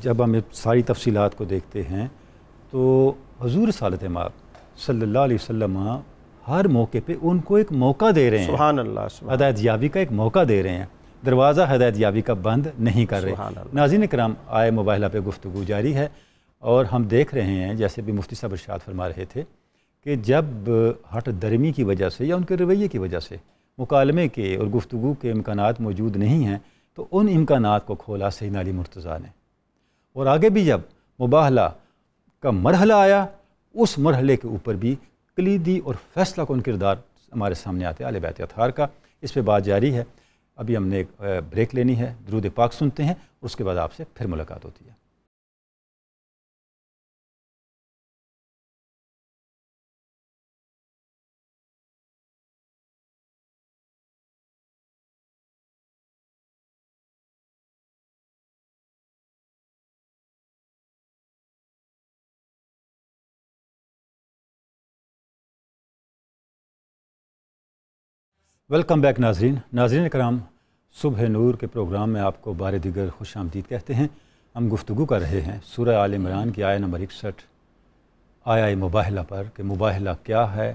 جب ہم ساری تفصیلات کو دیکھتے ہیں تو حضور رسالت مآب صلی اللہ علیہ وسلم ہر موقع پہ ان کو ایک موقع دے رہے ہیں،
سبحان اللہ،
ہدایت یابی کا ایک موقع دے رہے ہیں، دروازہ ہدایت یابی کا بند نہیں کر رہے۔ ناظرین کرام، آئے مباہلہ پہ گفتگو جاری ہے اور ہم دیکھ رہے ہیں جیسے بھی مفتی صاحب ارشاد فرما رہے تھے کہ جب ہٹ درمی کی وجہ سے یا ان کے رویے کی وجہ سے مکالمے کے اور گفتگو کے امکانات موجود نہیں ہیں تو ان امکانات کو کھولا سیدنا علی مرتضیٰ نے، اور آگے بھی جب مباہلہ کا مرحلہ آیا اس مرحلے کے اوپر بھی کلیدی اور فیصلہ کن کردار ہمارے سامنے آتے ہیں اہل بیت اطہار کا۔ اس پہ بات جاری ہے، ابھی ہم نے ایک بریک لینی ہے، درود پاک سنتے ہیں، اس کے بعد آپ سے پھر ملاقات ہوتی ہے۔ ویلکم بیک ناظرین کرام، صبح نور کے پروگرام میں آپ کو بار دیگر خوش آمدید کہتے ہیں۔ ہم گفتگو کر رہے ہیں سورہ آل عمران کی آیہ نمبر 61 آیہ مباہلہ پر کہ مباہلہ کیا ہے،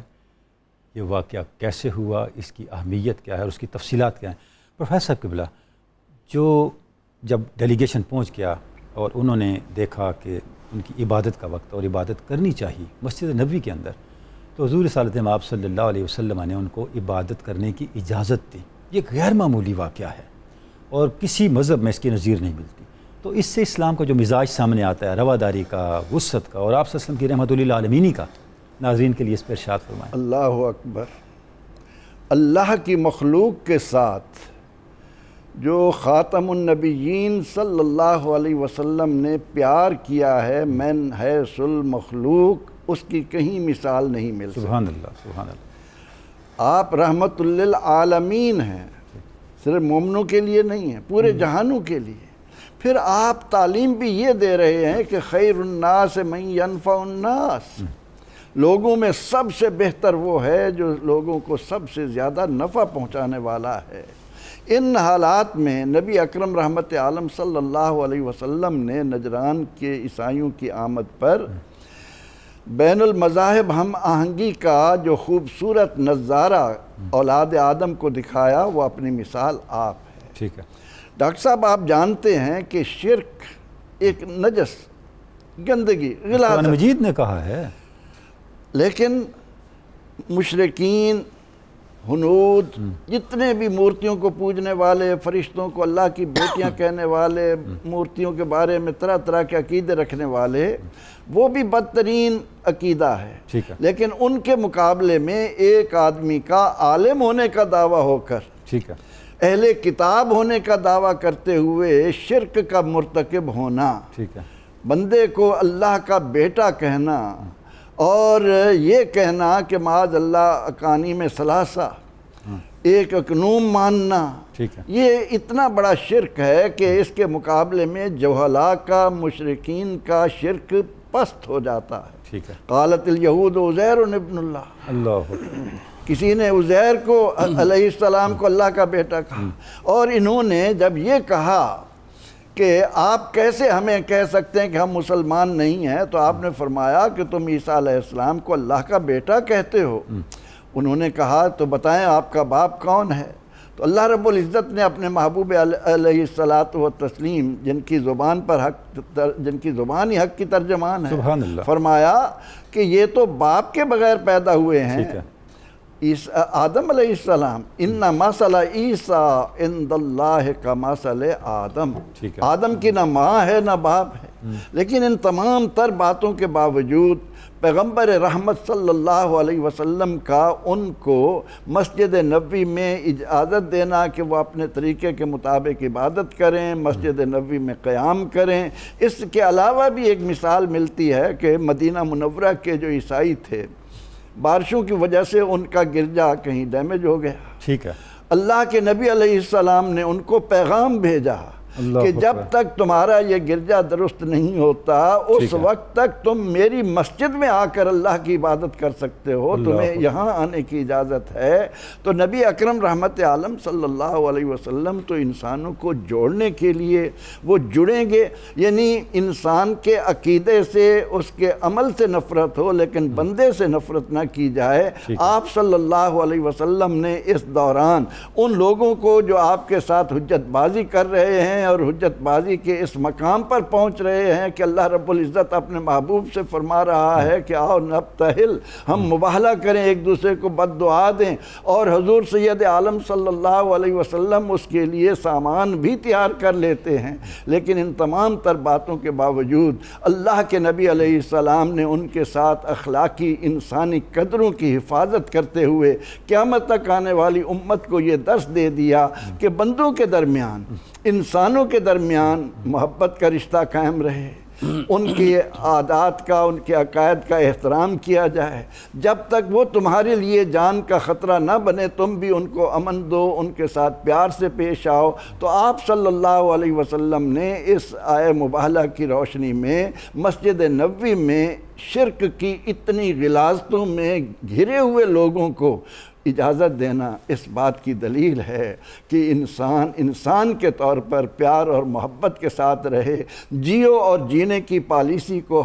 یہ واقعہ کیسے ہوا، اس کی اہمیت کیا ہے اور اس کی تفصیلات کیا ہیں۔ پروفیسر قبلہ، جو جب ڈیلیگیشن پہنچ گیا اور انہوں نے دیکھا کہ ان کی عبادت کا وقت اور عبادت کرنی چاہیے مسجد نبوی کے اندر، تو حضور رسالت مآب صلی اللہ علیہ وسلم نے ان کو عبادت کرنے کی اجازت دی۔ یہ غیر معمولی واقعہ ہے اور کسی مذہب میں اس کی نظیر نہیں ملتی۔ تو اس سے اسلام کا جو مزاج سامنے آتا ہے رواداری کا، وسعت کا، اور آپ صلی اللہ علیہ وسلم کی رحمت للعالمین کا، ناظرین کے لیے اس پر ارشاد فرمائیں۔
اللہ اکبر۔ اللہ کی مخلوق کے ساتھ جو خاتم النبیین صلی اللہ علیہ وسلم نے پیار کیا ہے، من حیث المخلوق، اس کی کہیں مثال نہیں مل سکتی۔
سبحان اللہ، سبحان اللہ۔
آپ رحمت للعالمین ہیں، صرف مومنوں کے لیے نہیں ہیں، پورے جہانوں کے لیے۔ پھر آپ تعلیم بھی یہ دے رہے ہیں کہ خیر الناس من ینفع الناس، لوگوں میں سب سے بہتر وہ ہے جو لوگوں کو سب سے زیادہ نفع پہنچانے والا ہے۔ ان حالات میں نبی اکرم رحمت عالم صلی اللہ علیہ وسلم نے نجران کے عیسائیوں کی آمد پر بین المذاہب ہم آہنگی کا جو خوبصورت نظارہ اولاد آدم کو دکھایا، وہ اپنی مثال آپ ہے۔
ٹھیک ہے
ڈاکٹر صاحب، آپ جانتے ہیں کہ شرک ایک نجس، گندگی،
قرآن
غلاظت،
مجید نے کہا ہے،
لیکن مشرکین، ہنود، جتنے بھی مورتیوں کو پوجنے والے، فرشتوں کو اللہ کی بیٹیاں کہنے والے، مورتیوں کے بارے میں طرح طرح کے عقیدے رکھنے والے، وہ بھی بدترین عقیدہ ہے۔
ٹھیک ہے،
لیکن ان کے مقابلے میں ایک آدمی کا عالم ہونے کا دعویٰ ہو کر،
ٹھیک ہے،
اہل کتاب ہونے کا دعویٰ کرتے ہوئے شرک کا مرتکب ہونا،
ٹھیک ہے،
بندے کو اللہ کا بیٹا کہنا اور یہ کہنا کہ معاذ اللہ اکانی میں ثلاثہ، ایک اکنوم ماننا،
ٹھیک ہے،
یہ اتنا بڑا شرک ہے کہ اس کے مقابلے میں جہلاء کا، مشرکین کا شرک پست ہو جاتا ہے۔
ٹھیک ہے،
قالت الیہود عزیر ابن اللہ،
اللہ
کسی نے عزیر کو علیہ السلام کو اللہ کا بیٹا کہا، اور انہوں نے جب یہ کہا کہ آپ کیسے ہمیں کہہ سکتے ہیں کہ ہم مسلمان نہیں ہیں، تو آپ نے فرمایا کہ تم عیسیٰ علیہ السلام کو اللہ کا بیٹا کہتے ہو۔ انہوں نے کہا تو بتائیں آپ کا باپ کون ہے؟ تو اللہ رب العزت نے اپنے محبوب علیہ السلام جن کی زبان پر حق، جن کی زبان ہی حق کی ترجمان ہے،
سبحان اللہ،
فرمایا کہ یہ تو باپ کے بغیر پیدا ہوئے ہیں۔
ٹھیک ہے،
آدم علیہ السلام، ان مثل عیسیٰ عند اللہ کمثل آدم،
ٹھیک ہے،
آدم کی نہ ماں ہے نہ باپ ہے، لیکن ان تمام تر باتوں کے باوجود پیغمبر رحمت صلی اللہ علیہ وسلم کا ان کو مسجد نبوی میں اجازت دینا کہ وہ اپنے طریقے کے مطابق عبادت کریں، مسجد نبوی میں قیام کریں۔ اس کے علاوہ بھی ایک مثال ملتی ہے کہ مدینہ منورہ کے جو عیسائی تھے، بارشوں کی وجہ سے ان کا گرجا کہیں ڈیمیج ہو گیا،
ٹھیک ہے،
اللہ کے نبی علیہ السلام نے ان کو پیغام بھیجا کہ جب تک تمہارا یہ گرجا درست نہیں ہوتا اس وقت تک تم میری مسجد میں آ کر اللہ کی عبادت کر سکتے ہو، تمہیں یہاں آنے کی اجازت ہے۔ تو نبی اکرم رحمت عالم صلی اللہ علیہ وسلم تو انسانوں کو جوڑنے کے لیے وہ جڑیں گے، یعنی انسان کے عقیدے سے اس کے عمل سے نفرت ہو لیکن بندے سے نفرت نہ کی جائے۔ آپ صلی اللہ علیہ وسلم نے اس دوران ان لوگوں کو جو آپ کے ساتھ حجت بازی کر رہے ہیں اور حجت بازی کے اس مقام پر پہنچ رہے ہیں کہ اللہ رب العزت اپنے محبوب سے فرما رہا ہے کہ آؤ نبتہل، ہم مباہلہ کریں، ایک دوسرے کو بد دعا دیں، اور حضور سید عالم صلی اللہ علیہ وسلم اس کے لیے سامان بھی تیار کر لیتے ہیں، لیکن ان تمام تر باتوں کے باوجود اللہ کے نبی علیہ السلام نے ان کے ساتھ اخلاقی انسانی قدروں کی حفاظت کرتے ہوئے قیامت تک آنے والی امت کو یہ درس دے دیا کہ بندوں کے درمیان، انسانوں کے درمیان محبت کا رشتہ قائم رہے، ان کی عادات کا، ان کے عقائد کا احترام کیا جائے، جب تک وہ تمہارے لیے جان کا خطرہ نہ بنے تم بھی ان کو امن دو، ان کے ساتھ پیار سے پیش آؤ۔ تو آپ صلی اللہ علیہ وسلم نے اس آئے مباہلہ کی روشنی میں مسجد نبوی میں شرک کی اتنی غلاظتوں میں گھرے ہوئے لوگوں کو اجازت دینا اس بات کی دلیل ہے کہ انسان کے طور پر پیار اور محبت کے ساتھ رہے، جیو اور جینے کی پالیسی کو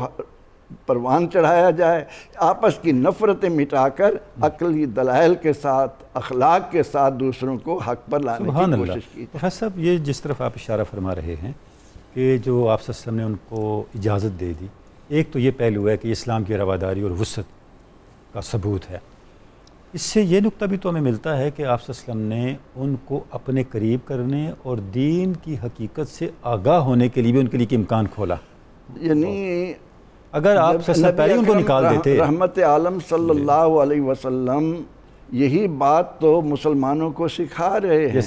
پروان چڑھایا جائے، آپس کی نفرتیں مٹا کر عقلی دلائل کے ساتھ، اخلاق کے ساتھ دوسروں کو حق پر لانے کی کوشش کی۔
پروفیسر صاحب، یہ جس طرف آپ اشارہ فرما رہے ہیں کہ جو آپ صلی اللہ علیہ وسلم نے ان کو اجازت دے دی، ایک تو یہ پہلو ہے کہ اسلام کی رواداری اور وسعت کا ثبوت ہے۔ اس سے یہ نقطہ بھی تو ہمیں ملتا ہے کہ آپ صلی اللہ علیہ وسلم نے ان کو اپنے قریب کرنے اور دین کی حقیقت سے آگاہ ہونے کے لیے بھی ان کے لیے امکان کھولا۔
یعنی
اگر آپ صلی اللہ علیہ وسلم پہلے ان کو نکال دیتے،
رحمت عالم صلی اللہ علیہ وسلم یہی بات تو مسلمانوں کو سکھا رہے ہیں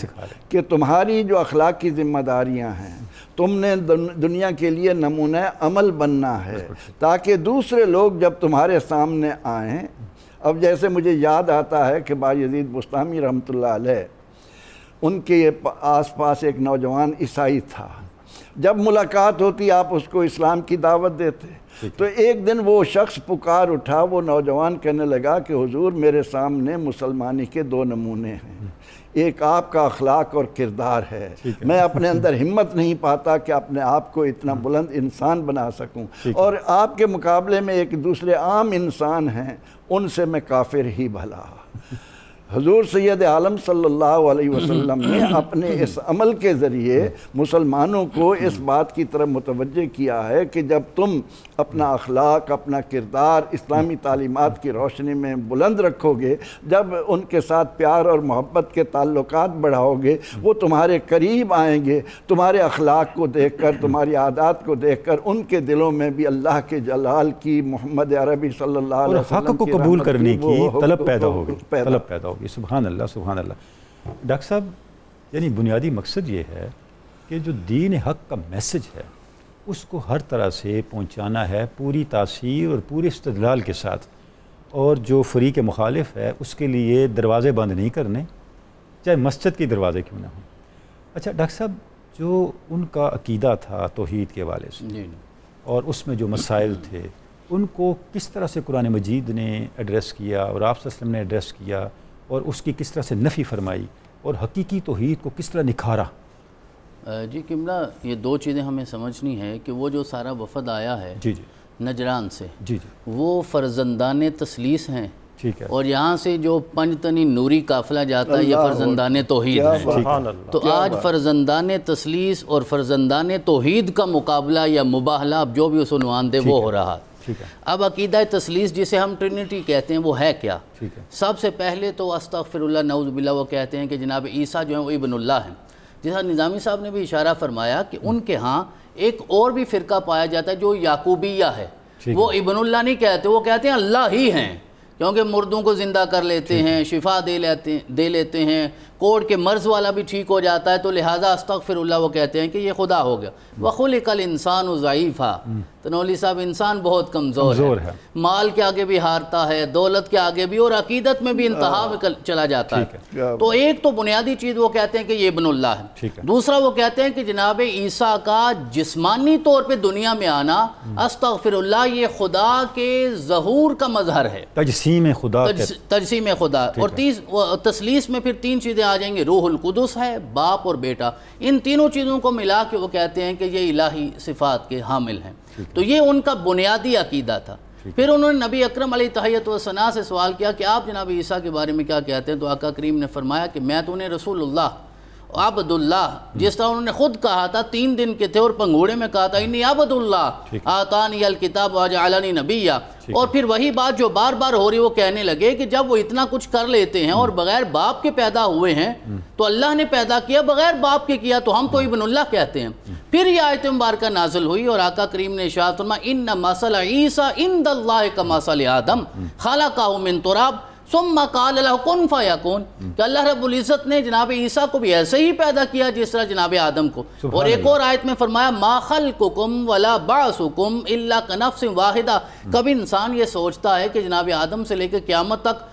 کہ تمہاری جو اخلاقی ذمہ داریاں ہیں، تم نے دنیا کے لیے نمونہ عمل بننا ہے تاکہ دوسرے لوگ جب تمہارے سامنے آئیں۔ اب جیسے مجھے یاد آتا ہے کہ بایزید بستامی رحمۃ اللہ علیہ، ان کے آس پاس ایک نوجوان عیسائی تھا، جب ملاقات ہوتی آپ اس کو اسلام کی دعوت دیتے، تو ایک دن وہ شخص پکار اٹھا، وہ نوجوان کہنے لگا کہ حضور میرے سامنے مسلمانی کے دو نمونے ہیں، ایک آپ کا اخلاق اور کردار ہے، میں اپنے اندر ہمت نہیں پاتا کہ اپنے آپ کو اتنا بلند انسان بنا سکوں، اور آپ کے مقابلے میں ایک دوسرے عام انسان ہیں، ان سے میں کافر ہی بھلا۔ حضور سید عالم صلی اللہ علیہ وسلم نے اپنے اس عمل کے ذریعے مسلمانوں کو اس بات کی طرف متوجہ کیا ہے کہ جب تم اپنا اخلاق، اپنا کردار اسلامی تعلیمات کی روشنی میں بلند رکھو گے، جب ان کے ساتھ پیار اور محبت کے تعلقات بڑھاؤ گے، وہ تمہارے قریب آئیں گے، تمہارے اخلاق کو دیکھ کر، تمہاری عادات کو دیکھ کر ان کے دلوں میں بھی اللہ کے جلال کی، محمد عربی صلی اللہ علیہ وسلم
حق کو قبول کرنے کی طلب پیدا ہوگی۔ سبحان اللہ، سبحان اللہ۔ ڈاکٹر صاحب، یعنی بنیادی مقصد یہ ہے کہ جو دین حق کا میسج ہے اس کو ہر طرح سے پہنچانا ہے، پوری تاثیر اور پورے استدلال کے ساتھ، اور جو فریق مخالف ہے اس کے لیے دروازے بند نہیں کرنے، چاہے مسجد کے دروازے کیوں نہ ہوں۔ اچھا ڈاکٹر صاحب، جو ان کا عقیدہ تھا توحید کے حوالے سے اور اس میں جو مسائل تھے، ان کو کس طرح سے قرآن مجید نے ایڈریس کیا اور آپ صلی اللہ علیہ وسلم نے ایڈریس کیا، اور اس کی کس طرح سے نفی فرمائی اور حقیقی توحید کو کس طرح نکھارا؟
جی قبلہ، یہ دو چیزیں ہمیں سمجھنی ہے کہ وہ جو سارا وفد آیا ہے نجران سے، وہ فرزندان تثلیث ہیں، اور یہاں سے جو پنجتنی نوری قافلہ جاتا ہے یہ فرزندان توحید ہیں۔ تو آج فرزندان تثلیث اور فرزندان توحید کا مقابلہ یا مباہلہ، جو بھی اس عنوان دے، وہ ہو رہا۔ اب عقیدہ تثلیث جسے ہم ٹرینٹی کہتے ہیں وہ ہے کیا؟ سب سے پہلے تو استغفر اللہ نعوذ باللہ، وہ کہتے ہیں کہ جناب عیسیٰ جو ہیں وہ ابن اللہ ہیں۔ جیسا نظامی صاحب نے بھی اشارہ فرمایا کہ ان کے ہاں ایک اور بھی فرقہ پایا جاتا ہے جو یعقوبیہ ہے، وہ ابن اللہ نہیں کہتے، وہ کہتے ہیں اللہ ہی ہیں، کیونکہ مردوں کو زندہ کر لیتے ہیں، شفا دے لیتے ہیں، کوڑ کے مرض والا بھی ٹھیک ہو جاتا ہے، تو لہٰذا استغفر اللہ وہ کہتے ہیں کہ یہ خدا ہو گیا۔ وَخُلِقَ الْإِنسَانُ ضَعِيفًا، تنولی صاحب انسان بہت کمزور ہے، مال کے آگے بھی ہارتا ہے، دولت کے آگے بھی، اور عقیدت میں بھی انتہا میں چلا جاتا ہے۔ تو ایک تو بنیادی چیز وہ کہتے ہیں کہ یہ ابن اللہ ہے، دوسرا وہ کہتے ہیں کہ جناب عیسیٰ کا جسمانی طور پہ دنیا میں آنا استغفر اللہ یہ خدا کے ظہور کا مظہر ہے، تجسیم خدا، اور تثلیث میں پھر تین چیزیں آ جائیں گی، روح القدس ہے، باپ اور بیٹا، ان تینوں چیزوں کو ملا کے وہ کہتے ہیں کہ یہ الہی صفات کے حامل ہیں۔ تو یہ ان کا بنیادی عقیدہ تھا۔ پھر انہوں نے نبی اکرم علیہ تحیۃ و ثنا سے سوال کیا کہ آپ جناب عیسیٰ کے بارے میں کیا کہتے ہیں؟ تو آقا کریم نے فرمایا کہ میں تو انہیں رسول اللہ عبد اللہ، جس طرح انہوں نے خود کہا تھا 3 دن کے تھے اور پنگوڑے میں کہا تھا انی عبد اللہ آتانی الکتاب وجعلنی نبیہ، اور پھر وہی بات جو بار بار ہو رہی وہ کہنے لگے کہ جب وہ اتنا کچھ کر لیتے ہیں اور بغیر باپ کے پیدا ہوئے ہیں تو اللہ نے پیدا کیا، بغیر باپ کے کیا، تو ہم تو ابن اللہ کہتے ہیں۔ پھر یہ آیت مبارکہ نازل ہوئی اور آقا کریم نے ارشاد فرمایا ان مثل عیسیٰ عند اللہ کمثل آدم خلقہ من تراب ثم قال له کن فیکون، کہ اللہ رب العزت نے جناب عیسیٰ کو بھی ایسے ہی پیدا کیا جس طرح جناب آدم کو، اور ایک اور آیت میں فرمایا ما خلقکم ولا بعثکم الا کنفس واحدہ، کبھی انسان یہ سوچتا ہے کہ جناب آدم سے لے کے قیامت تک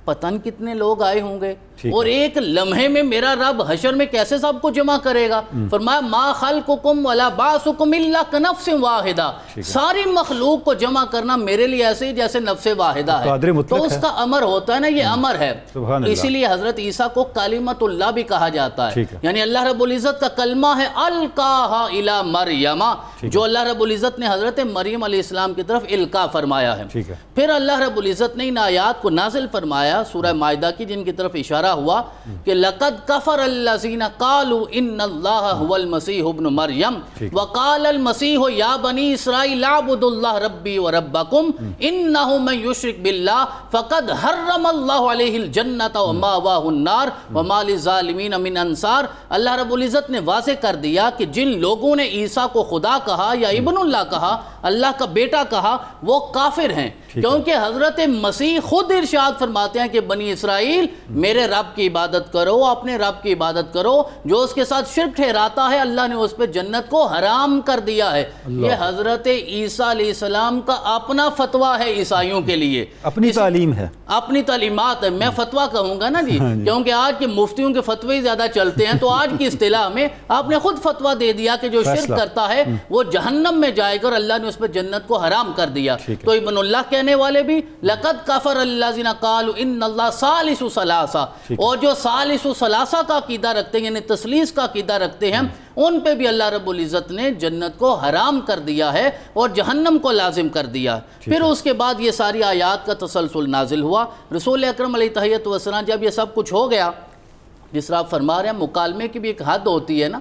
پتہ نہیں کتنے لوگ آئے ہوں گے، اور ایک لمحے میں میرا رب حشر میں کیسے سب کو جمع کرے گا؟ فرمایا ما خلقکم ولا بعثکم الا کنفس واحدہ، ساری مخلوق کو جمع کرنا میرے لیے ایسے ہی جیسے نفس واحدہ ہے، تو اس کا امر ہوتا ہے نا، یہ امر ہے، اسی لیے حضرت عیسیٰ کو کلمۃ اللہ بھی کہا جاتا ہے، یعنی اللہ رب العزت کا کلمہ ہے القاہا الی مریم، جو اللہ رب العزت نے حضرت مریم علیہ السلام کی طرف القا فرمایا ہے۔ پھر اللہ رب العزت نے ان آیات کو نازل فرمایا سورہ مائدہ کی، جن کی طرف اشارہ ہوا کہ لَقَدْ كَفَرَ الَّذِينَ قَالُوا إِنَّ اللَّهَ هُوَ الْمَسِيحُ ابْنُ مَرْيَمَ وَقَالَ الْمَسِيحُ يَا بَنِي إِسْرَائِيلَ اعْبُدُوا اللَّهَ رَبِّي وَرَبَّكُمْ إِنَّهُ مَن يُشْرِكْ بِاللَّهِ فَقَدْ حَرَّمَ اللَّهُ عَلَيْهِ الْجَنَّةَ وَمَأْوَاهُ النَّارُ وَمَا لِلظَّالِمِينَ مِنْ أَنصَارٍ۔ اللہ رب العزت نے واضح کر دیا کہ جن لوگوں نے عیسیٰ کو خدا کہا یا ابن اللہ کہا، اللہ کا بیٹا کہا، وہ کافر ہیں، کیونکہ حضرت مسیح خود ارشاد فرماتے ہیں کہ بنی اسرائیل میرے رب کی عبادت کرو، اپنے رب کی عبادت کرو، جو اس کے ساتھ شرک ٹھہراتا ہے اللہ نے اس پہ جنت کو حرام کر دیا ہے۔ یہ حضرت عیسیٰ علیہ السلام کا اپنا فتویٰ ہے، عیسائیوں کے لیے
اپنی تعلیم ہے،
اپنی تعلیمات ہے، میں فتویٰ کہوں گا نا جی، کیونکہ آج کے مفتیوں کے فتوے زیادہ چلتے ہیں، تو آج کی اصطلاح میں آپ نے خود فتویٰ دے دیا کہ جو شرک کرتا ہے وہ جہنم میں جائے گا، اور اللہ نے اس پہ جنت کو حرام کر دیا۔ تو ابن اللہ کہنے والے بھی لَقَدْ كَفَرَ الَّذِينَ قَالُوا إِنَّ اللَّهَ ثَالِثُ ثَلَاثَةٍ، اور جو ثالث ثلاثہ کا عقیدہ رکھتے ہیں، یعنی تثلیث کا عقیدہ رکھتے ہیں، ان پہ بھی اللہ رب العزت نے جنت کو حرام کر دیا ہے اور جہنم کو لازم کر دیا۔ پھر اس کے بعد یہ ساری آیات کا تسلسل نازل ہوا۔ رسول اکرم علیہ تحیۃ و ثنا جب یہ سب کچھ ہو گیا، جس طرح آپ فرما رہے ہیں مکالمے کی بھی ایک حد ہوتی ہے نا،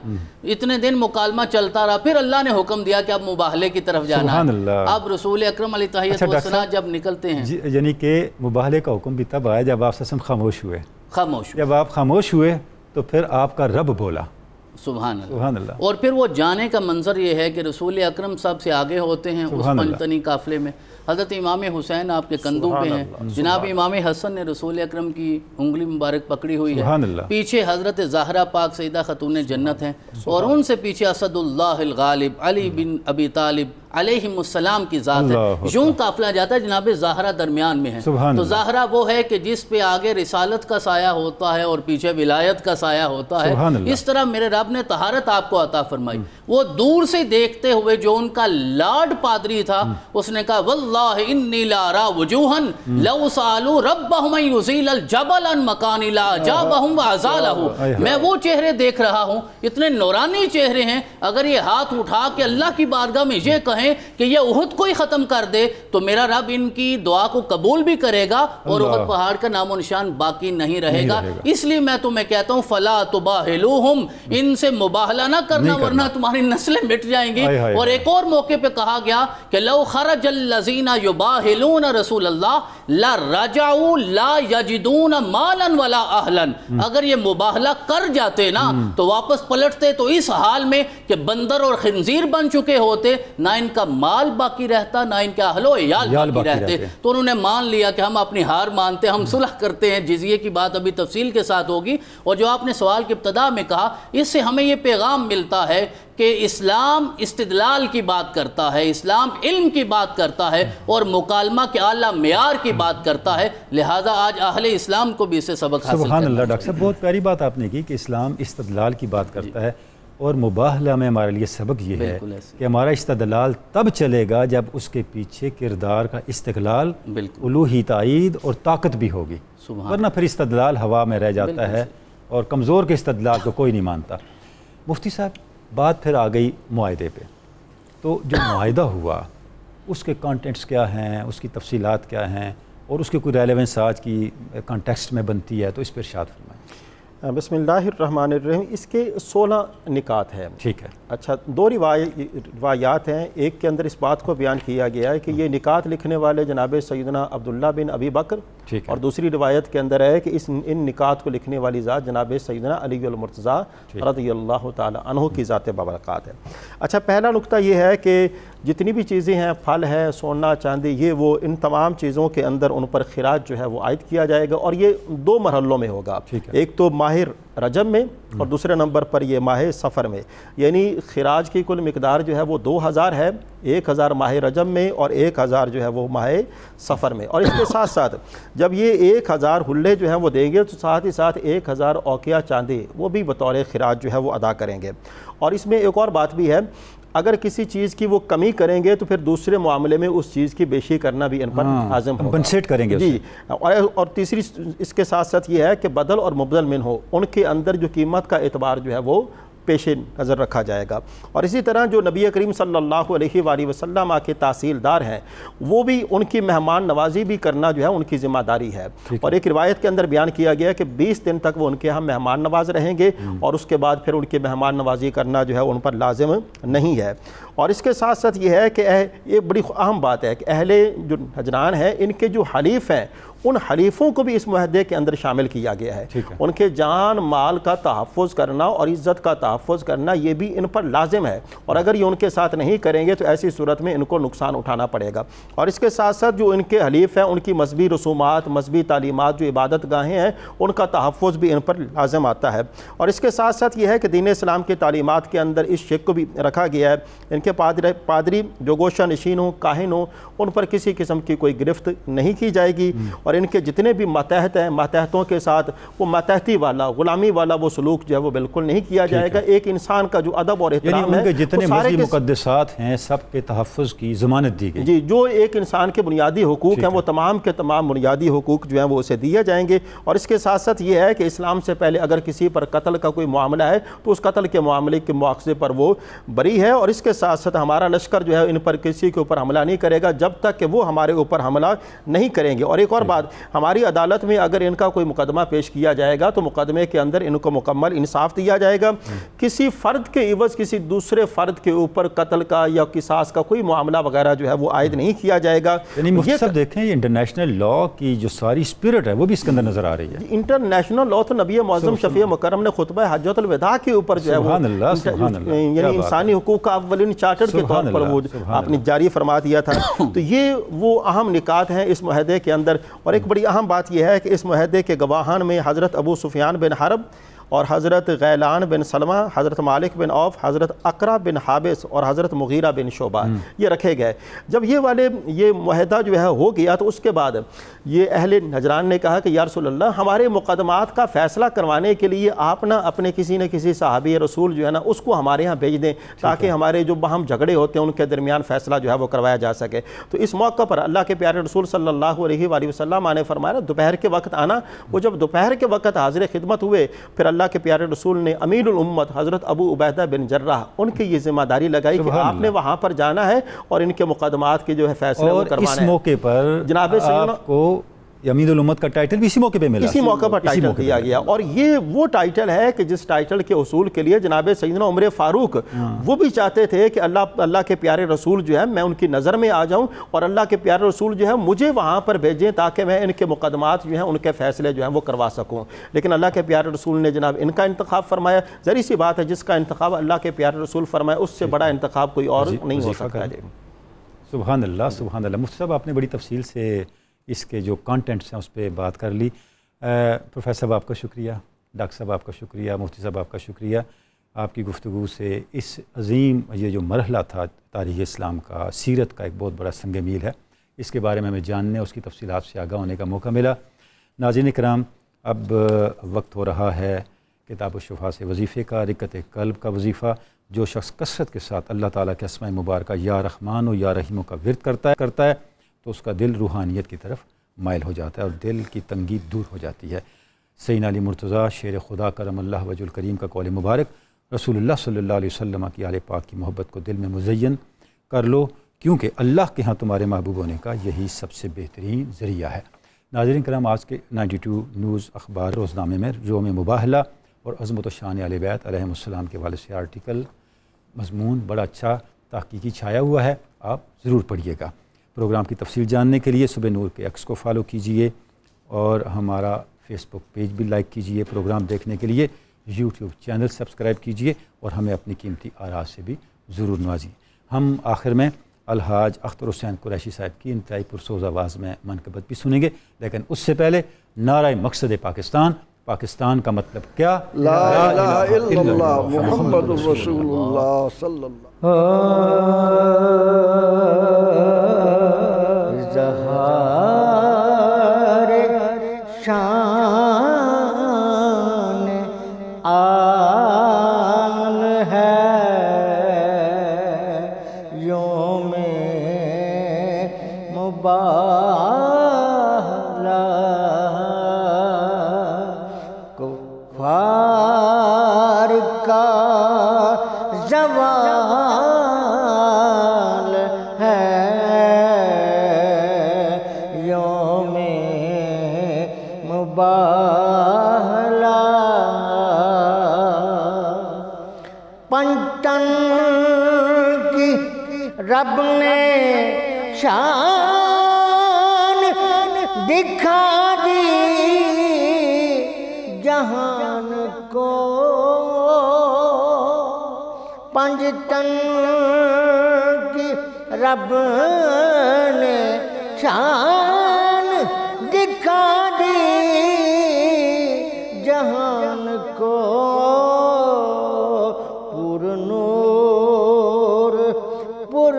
اتنے دن مکالمہ چلتا رہا، پھر اللہ نے حکم دیا کہ اب مباہلے کی طرف جانا ہے۔ اب رسول اکرم علیہ تحیۃ و ثنا جب نکلتے ہیں،
یعنی کہ مباہلے کا حکم بھی تب آیا جب آپ سے خاموش ہوئے، جب آپ خاموش ہوئے تو پھر آپ کا رب بولا،
سبحان اللہ۔ اور پھر وہ جانے کا منظر یہ ہے کہ رسول اکرم سب سے آگے ہوتے ہیں اس پنجتنی قافلے میں، حضرت امام حسین آپ کے کندھوں پہ ہیں، جناب امام حسن نے رسول اکرم کی انگلی مبارک پکڑی ہوئی ہے، پیچھے حضرت زہرا پاک سیدہ خاتون جنت ہیں، اور ان سے پیچھے اسد اللہ الغالب علی بن ابی طالب علیہم السلام کی ذات ہے۔ یوں قافلہ جاتا ہے، جناب زہرا درمیان میں ہے، تو زہرا وہ ہے کہ جس پہ آگے رسالت کا سایہ ہوتا ہے اور پیچھے ولایت کا سایہ ہوتا ہے، اس طرح میرے رب نے طہارت آپ کو عطا فرمائی۔ وہ دور سے دیکھتے ہوئے جو ان کا لاڈ پادری تھا، اس نے کہا واللہ انی لا ارا وجوہا لو سالوا ربهم ان یزیل الجبل عن مکان لا جابهم وازالہ، میں وہ چہرے دیکھ رہا ہوں، اتنے نورانی چہرے ہیں، اگر یہ ہاتھ اٹھا کے اللہ کی بارگاہ میں یہ کہیں کہ یہ احد کو ہی ختم کر دے تو میرا رب ان کی دعا کو قبول بھی کرے گا اور احد پہاڑ کا نام و نشان باقی نہیں رہے گا۔ اس لیے میں تمہیں کہتا ہوں فلا تباہلوہم، ان سے مباہلہ نہ کرنا ورنہ تمہاری نسلیں مٹ جائیں گی۔ اور ایک اور موقع پہ کہا گیا کہ لو خرج الذین یباہلون رسول اللہ لرجعوا لا یجدون مالا ولا اہلا، اگر یہ مباہلہ کر جاتے نا تو واپس پلٹتے تو اس حال میں کہ بندر اور خنزیر بن چکے ہوتے، نہ ان کا مال باقی رہتا نہ ان کے اہل و عیال باقی رہتے، تو انہوں نے مان لیا کہ ہم اپنی ہار مانتے ہم صلح کرتے ہیں۔ جزیے کی بات ابھی تفصیل کے ساتھ ہوگی۔ اور جو آپ نے سوال کی ابتدا میں کہا، اس سے ہمیں یہ پیغام ملتا ہے کہ اسلام استدلال کی بات کرتا ہے، اسلام علم کی بات کرتا ہے اور مکالمہ کے اعلیٰ معیار کی بات کرتا ہے، لہٰذا آج اہل اسلام کو بھی اس سے سبق حاصل
سبحان اللہ ڈاکٹر صاحب، بہت پیاری بات آپ نے کی کہ اسلام استدلال کی بات کرتا ہے، اور مباہلہ میں ہمارے لیے سبق یہ ہے کہ ہمارا استدلال تب چلے گا جب اس کے پیچھے کردار کا استقلال، الوہی تائید اور طاقت بھی ہوگی، ورنہ پھر استدلال ہوا میں رہ جاتا ہے اور کمزور کے استدلال کو کوئی نہیں مانتا۔ مفتی صاحب، بات پھر آ گئی معاہدے پہ، تو جو معاہدہ ہوا اس کے کانٹینٹس کیا ہیں، اس کی تفصیلات کیا ہیں، اور اس کے کوئی ریلیونس آج کی کانٹیکسٹ میں بنتی ہے، تو اس پر ارشاد فرمائیں۔
بسم اللہ الرحمن الرحیم۔ اس کے 16 نکات ہیں۔
ٹھیک ہے۔
اچھا، 2 روایات ہیں۔ ایک کے اندر اس بات کو بیان کیا گیا ہے کہ یہ نکات لکھنے والے جناب سیدنا عبداللہ بن ابی بکر، اور دوسری روایت کے اندر ہے کہ ان نکات کو لکھنے والی ذات جناب سیدنا علی المرتضیٰ رضی اللہ تعالی عنہ کی ذات بابرکات ہے۔ اچھا، پہلا نقطہ یہ ہے کہ جتنی بھی چیزیں ہیں، پھل ہے، سونا چاندی، یہ وہ ان تمام چیزوں کے اندر ان پر خراج جو ہے وہ عائد کیا جائے گا، اور یہ 2 مرحلوں میں ہوگا۔ ایک تو ماہ رجب میں، اور دوسرے نمبر پر یہ ماہ سفر میں، یعنی خراج کی کل مقدار جو ہے وہ 2000 ہے، 1000 ماہ رجب میں اور 1000 جو ہے وہ ماہ سفر میں۔ اور اس کے ساتھ ساتھ جب یہ 1000 حلے جو ہیں وہ دیں گے، تو ساتھ ہی ساتھ 1000 اوقیہ چاندی وہ بھی بطور خراج جو ہے وہ ادا کریں گے۔ اور اس میں ایک اور بات بھی ہے، اگر کسی چیز کی وہ کمی کریں گے تو پھر دوسرے معاملے میں اس چیز کی بیشی کرنا بھی ان پر لازم ہوگا،
کمپنسیٹ کریں گے۔
جی، اور تیسری اس کے ساتھ ساتھ یہ ہے کہ بدل اور مبدل من ہو، ان کے اندر جو قیمت کا اعتبار جو ہے وہ پیش نظر رکھا جائے گا۔ اور اسی طرح جو نبی کریم صلی اللہ علیہ وآلہ وسلم کے تحصیلدار ہیں، وہ بھی ان کی مہمان نوازی بھی کرنا جو ہے ان کی ذمہ داری ہے۔ اور ایک روایت کے اندر بیان کیا گیا کہ 20 دن تک وہ ان کے ہاں مہمان نواز رہیں گے، اور اس کے بعد پھر ان کے مہمان نوازی کرنا جو ہے ان پر لازم نہیں ہے۔ اور اس کے ساتھ ساتھ یہ ہے کہ یہ بڑی اہم بات ہے کہ اہل جو نجران ہیں، ان کے جو حلیف ہیں، ان حلیفوں کو بھی اس معاہدے کے اندر شامل کیا گیا ہے۔ ان کے جان مال کا تحفظ کرنا اور عزت کا تحفظ کرنا یہ بھی ان پر لازم ہے، اور اگر یہ ان کے ساتھ نہیں کریں گے تو ایسی صورت میں ان کو نقصان اٹھانا پڑے گا۔ اور اس کے ساتھ ساتھ جو ان کے حلیف ہیں، ان کی مذہبی رسومات، مذہبی تعلیمات، جو عبادت گاہیں ہیں، ان کا تحفظ بھی ان پر لازم آتا ہے۔ اور اس کے ساتھ ساتھ یہ ہے کہ دین اسلام کی تعلیمات کے اندر اس شک کو بھی رکھا گیا ہے، ان کے پادری جو گوشہ نشین ہوں، کاہن ہوں، ان پر کسی قسم کی کوئی گرفت نہیں کی جائے گی، اور ان کے جتنے بھی ماتحت ہیں، ماتحتوں کے ساتھ وہ ماتحتی والا، غلامی والا وہ سلوک جو ہے وہ بالکل نہیں کیا جائے گا۔ ایک انسان کا جو ادب اور احترام ہے،
ان کے جتنے مذہبی مقدسات ہیں سب کے تحفظ کی ضمانت دی گئی۔
جی، جو ایک انسان کے بنیادی حقوق ہیں وہ تمام کے تمام بنیادی حقوق جو ہیں وہ اسے دیے جائیں گے۔ اور اس کے ساتھ ساتھ یہ ہے کہ اسلام سے پہلے اگر کسی پر قتل کا کوئی معاملہ ہے تو اس قتل کے معاملے کے مواخذے پر وہ بری ہے۔ اور اس کے ساتھ ساتھ ہمارا لشکر جو ہے ان پر کسی کے اوپر حملہ نہیں کرے گا جب تک کہ وہ ہمارے اوپر حملہ نہیں کریں گے۔ اور ایک اور بات، ہماری عدالت میں اگر ان کا کوئی مقدمہ پیش کیا جائے گا تو مقدمے کے اندر ان کو مکمل انصاف دیا جائے گا۔ کسی فرد کے عوض کسی دوسرے فرد کے اوپر قتل کا یا قصاص کا کوئی معاملہ وغیرہ جو ہے وہ عائد نہیں کیا جائے گا۔
یعنی مفتی صاحب دیکھیں، یہ انٹرنیشنل لا کی جو ساری اسپرٹ ہے وہ بھی اس کے اندر نظر آ رہی ہے۔
انٹرنیشنل لا تو نبی معظم شفیع مکرم نے خطبہ حجۃ الوداع کے اوپر جو ہے وہ یعنی انسانی حقوق کا اولین چارٹر کے طور پر وہ آپ نے جاری فرما دیا تھا۔ تو یہ وہ اہم نکات ہیں اس معاہدے کے اندر۔ اور ایک بڑی اہم بات یہ ہے کہ اس معاہدے کے گواہان میں حضرت ابو سفیان بن حرب اور حضرت غیلان بن سلمہ، حضرت مالک بن عوف، حضرت اقرع بن حابس اور حضرت مغیرہ بن شعبہ یہ رکھے گئے۔ جب یہ معاہدہ جو ہے ہو گیا تو اس کے بعد یہ اہل نجران نے کہا کہ یا رسول اللہ، ہمارے مقدمات کا فیصلہ کروانے کے لیے آپ نہ اپنے کسی نہ کسی صحابی رسول جو ہے نا اس کو ہمارے ہاں بھیج دیں، تاکہ ہمارے جو باہم جھگڑے ہوتے ہیں ان کے درمیان فیصلہ جو ہے وہ کروایا جا سکے۔ تو اس موقع پر اللہ کے پیارے رسول صلی اللہ علیہ وآلہ وسلم نے فرمایا دوپہر کے وقت آنا۔ وہ جب دوپہر کے وقت حاضر خدمت ہوئے، پھر اللہ کے پیارے رسول نے امیر الامت حضرت ابو عبیدہ بن جرح ان کی یہ ذمہ داری لگائی کہ آپ نے وہاں پر جانا ہے اور ان کے مقدمات کی جو ہے فیصلے وہ کروانا ہے۔
اور اس موقع پر
جناب
آپ کو امین الامت کا ٹائٹل بھی اسی موقع پہ ملا،
اسی موقع پر ٹائٹل دیا گیا۔ اور یہ وہ ٹائٹل ہے کہ جس ٹائٹل کے حصول کے لیے جناب سیدنا عمر فاروق وہ بھی چاہتے تھے کہ اللہ کے پیارے رسول جو ہے میں ان کی نظر میں آ جاؤں، اور اللہ کے پیارے رسول جو ہے مجھے وہاں پر بھیجیں تاکہ میں ان کے مقدمات جو ہیں ان کے فیصلے جو ہیں وہ کروا سکوں۔ لیکن اللہ کے پیارے رسول نے جناب ان کا انتخاب فرمایا۔ ظاہر سی بات ہے، جس کا انتخاب اللہ کے پیارے رسول فرمایا اس سے بڑا انتخاب کوئی اور نہیں ہو سکتا ہے۔
سبحان اللہ سبحان اللہ. مفتی صاحب آپ نے بڑی تفصیل سے اس کے جو کانٹینٹس ہیں اس پہ بات کر لی. پروفیسر صاحب آپ کا شکریہ, ڈاکٹر صاحب آپ کا شکریہ, مفتی صاحب آپ کا شکریہ. آپ کی گفتگو سے اس عظیم یہ جو مرحلہ تھا تاریخ اسلام کا, سیرت کا ایک بہت بڑا سنگ میل ہے, اس کے بارے میں ہمیں جاننے, اس کی تفصیلات سے آگاہ ہونے کا موقع ملا. ناظرین کرام, اب وقت ہو رہا ہے کتاب الشفا سے وظیفے کا, رقت قلب کا وظیفہ. جو شخص کثرت کے ساتھ اللہ تعالیٰ کے اسماء مبارکہ یا رحمان و یا رحیم کا ورد کرتا ہے تو اس کا دل روحانیت کی طرف مائل ہو جاتا ہے اور دل کی تنگی دور ہو جاتی ہے. سیدنا علی مرتضیٰ شیر خدا کرم اللہ وجہ الکریم کا قول مبارک, رسول اللہ صلی اللہ علیہ وسلم کی آل پاک کی محبت کو دل میں مزین کر لو, کیونکہ اللہ کے ہاں تمہارے محبوب ہونے کا یہی سب سے بہترین ذریعہ ہے. ناظرین کرام, آج کے 92 نیوز اخبار روزنامے میں یوم مباہلہ اور عظمت و شان اہل بیت علیہم السلام کے حوالے سے آرٹیکل مضمون بڑا اچھا تحقیقی چھایا ہوا ہے, آپ ضرور پڑھیے گا. پروگرام کی تفصیل جاننے کے لیے صبح نور کے ایکس کو فالو کیجئے اور ہمارا فیس بک پیج بھی لائک کیجئے. پروگرام دیکھنے کے لیے یوٹیوب چینل سبسکرائب کیجئے اور ہمیں اپنی قیمتی آراء سے بھی ضرور نوازیے. ہم آخر میں الحاج اختر حسین قریشی صاحب کی انتہائی پرسوز آواز میں منقبت بھی سنیں گے, لیکن اس سے پہلے نعرہ مقصد پاکستان. پاکستان کا مطلب کیا؟
لا الہ الا اللہ محمد رسول اللہ صلی اللہ.
اظہار شان آن ہے یوم مباہلہ, کفار کا زوال ہے یوم مباہلہ. پنٹن کی رب نے شان دکھا دی جہان کو, پنجتن کی رب نے شان دکھا دی جہان کو, پر نور پر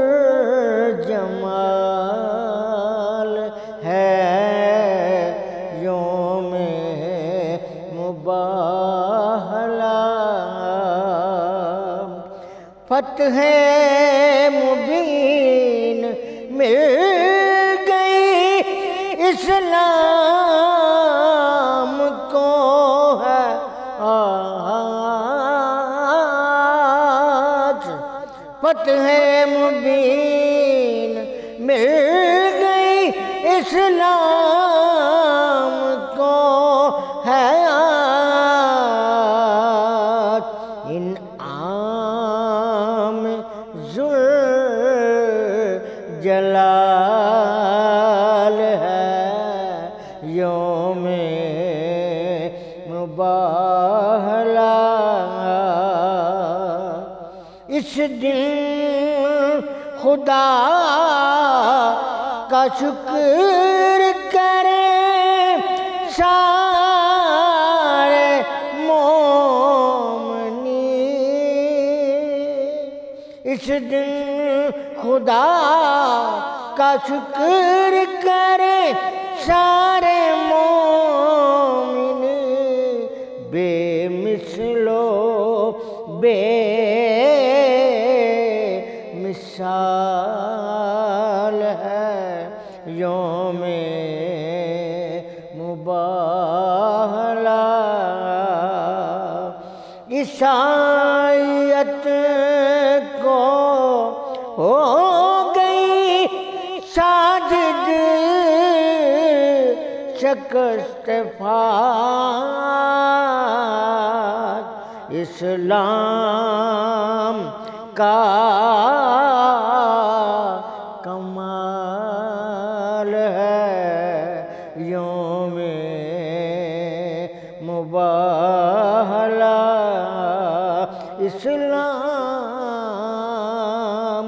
جمال ہے یوم مباہلہ. فتح مبین مل گئی اسلام کو ہے آج, فتح مبین مل گئی اسلام کو ہے آج. انعام ذوالجلال ہے یوم مباہلہ. اس دن خدا کا شکر کریں سارے مومنین. اس دن خدا کا شکر کریں سارے مومنین. بے مثل و بے مثال ہے یوم مباہلہ. عیسائیت کو ہو گئی ساجد شکست فات, اسلام کا کمال ہے یوم مباہلہ. اسلام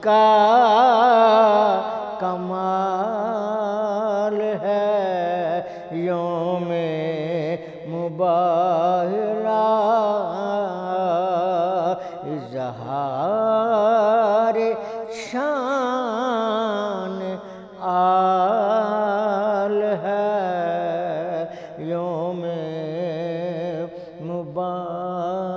کا کا کمال ہے یوم مباہرہ اظہار شان آل ہے یوم مباہلہ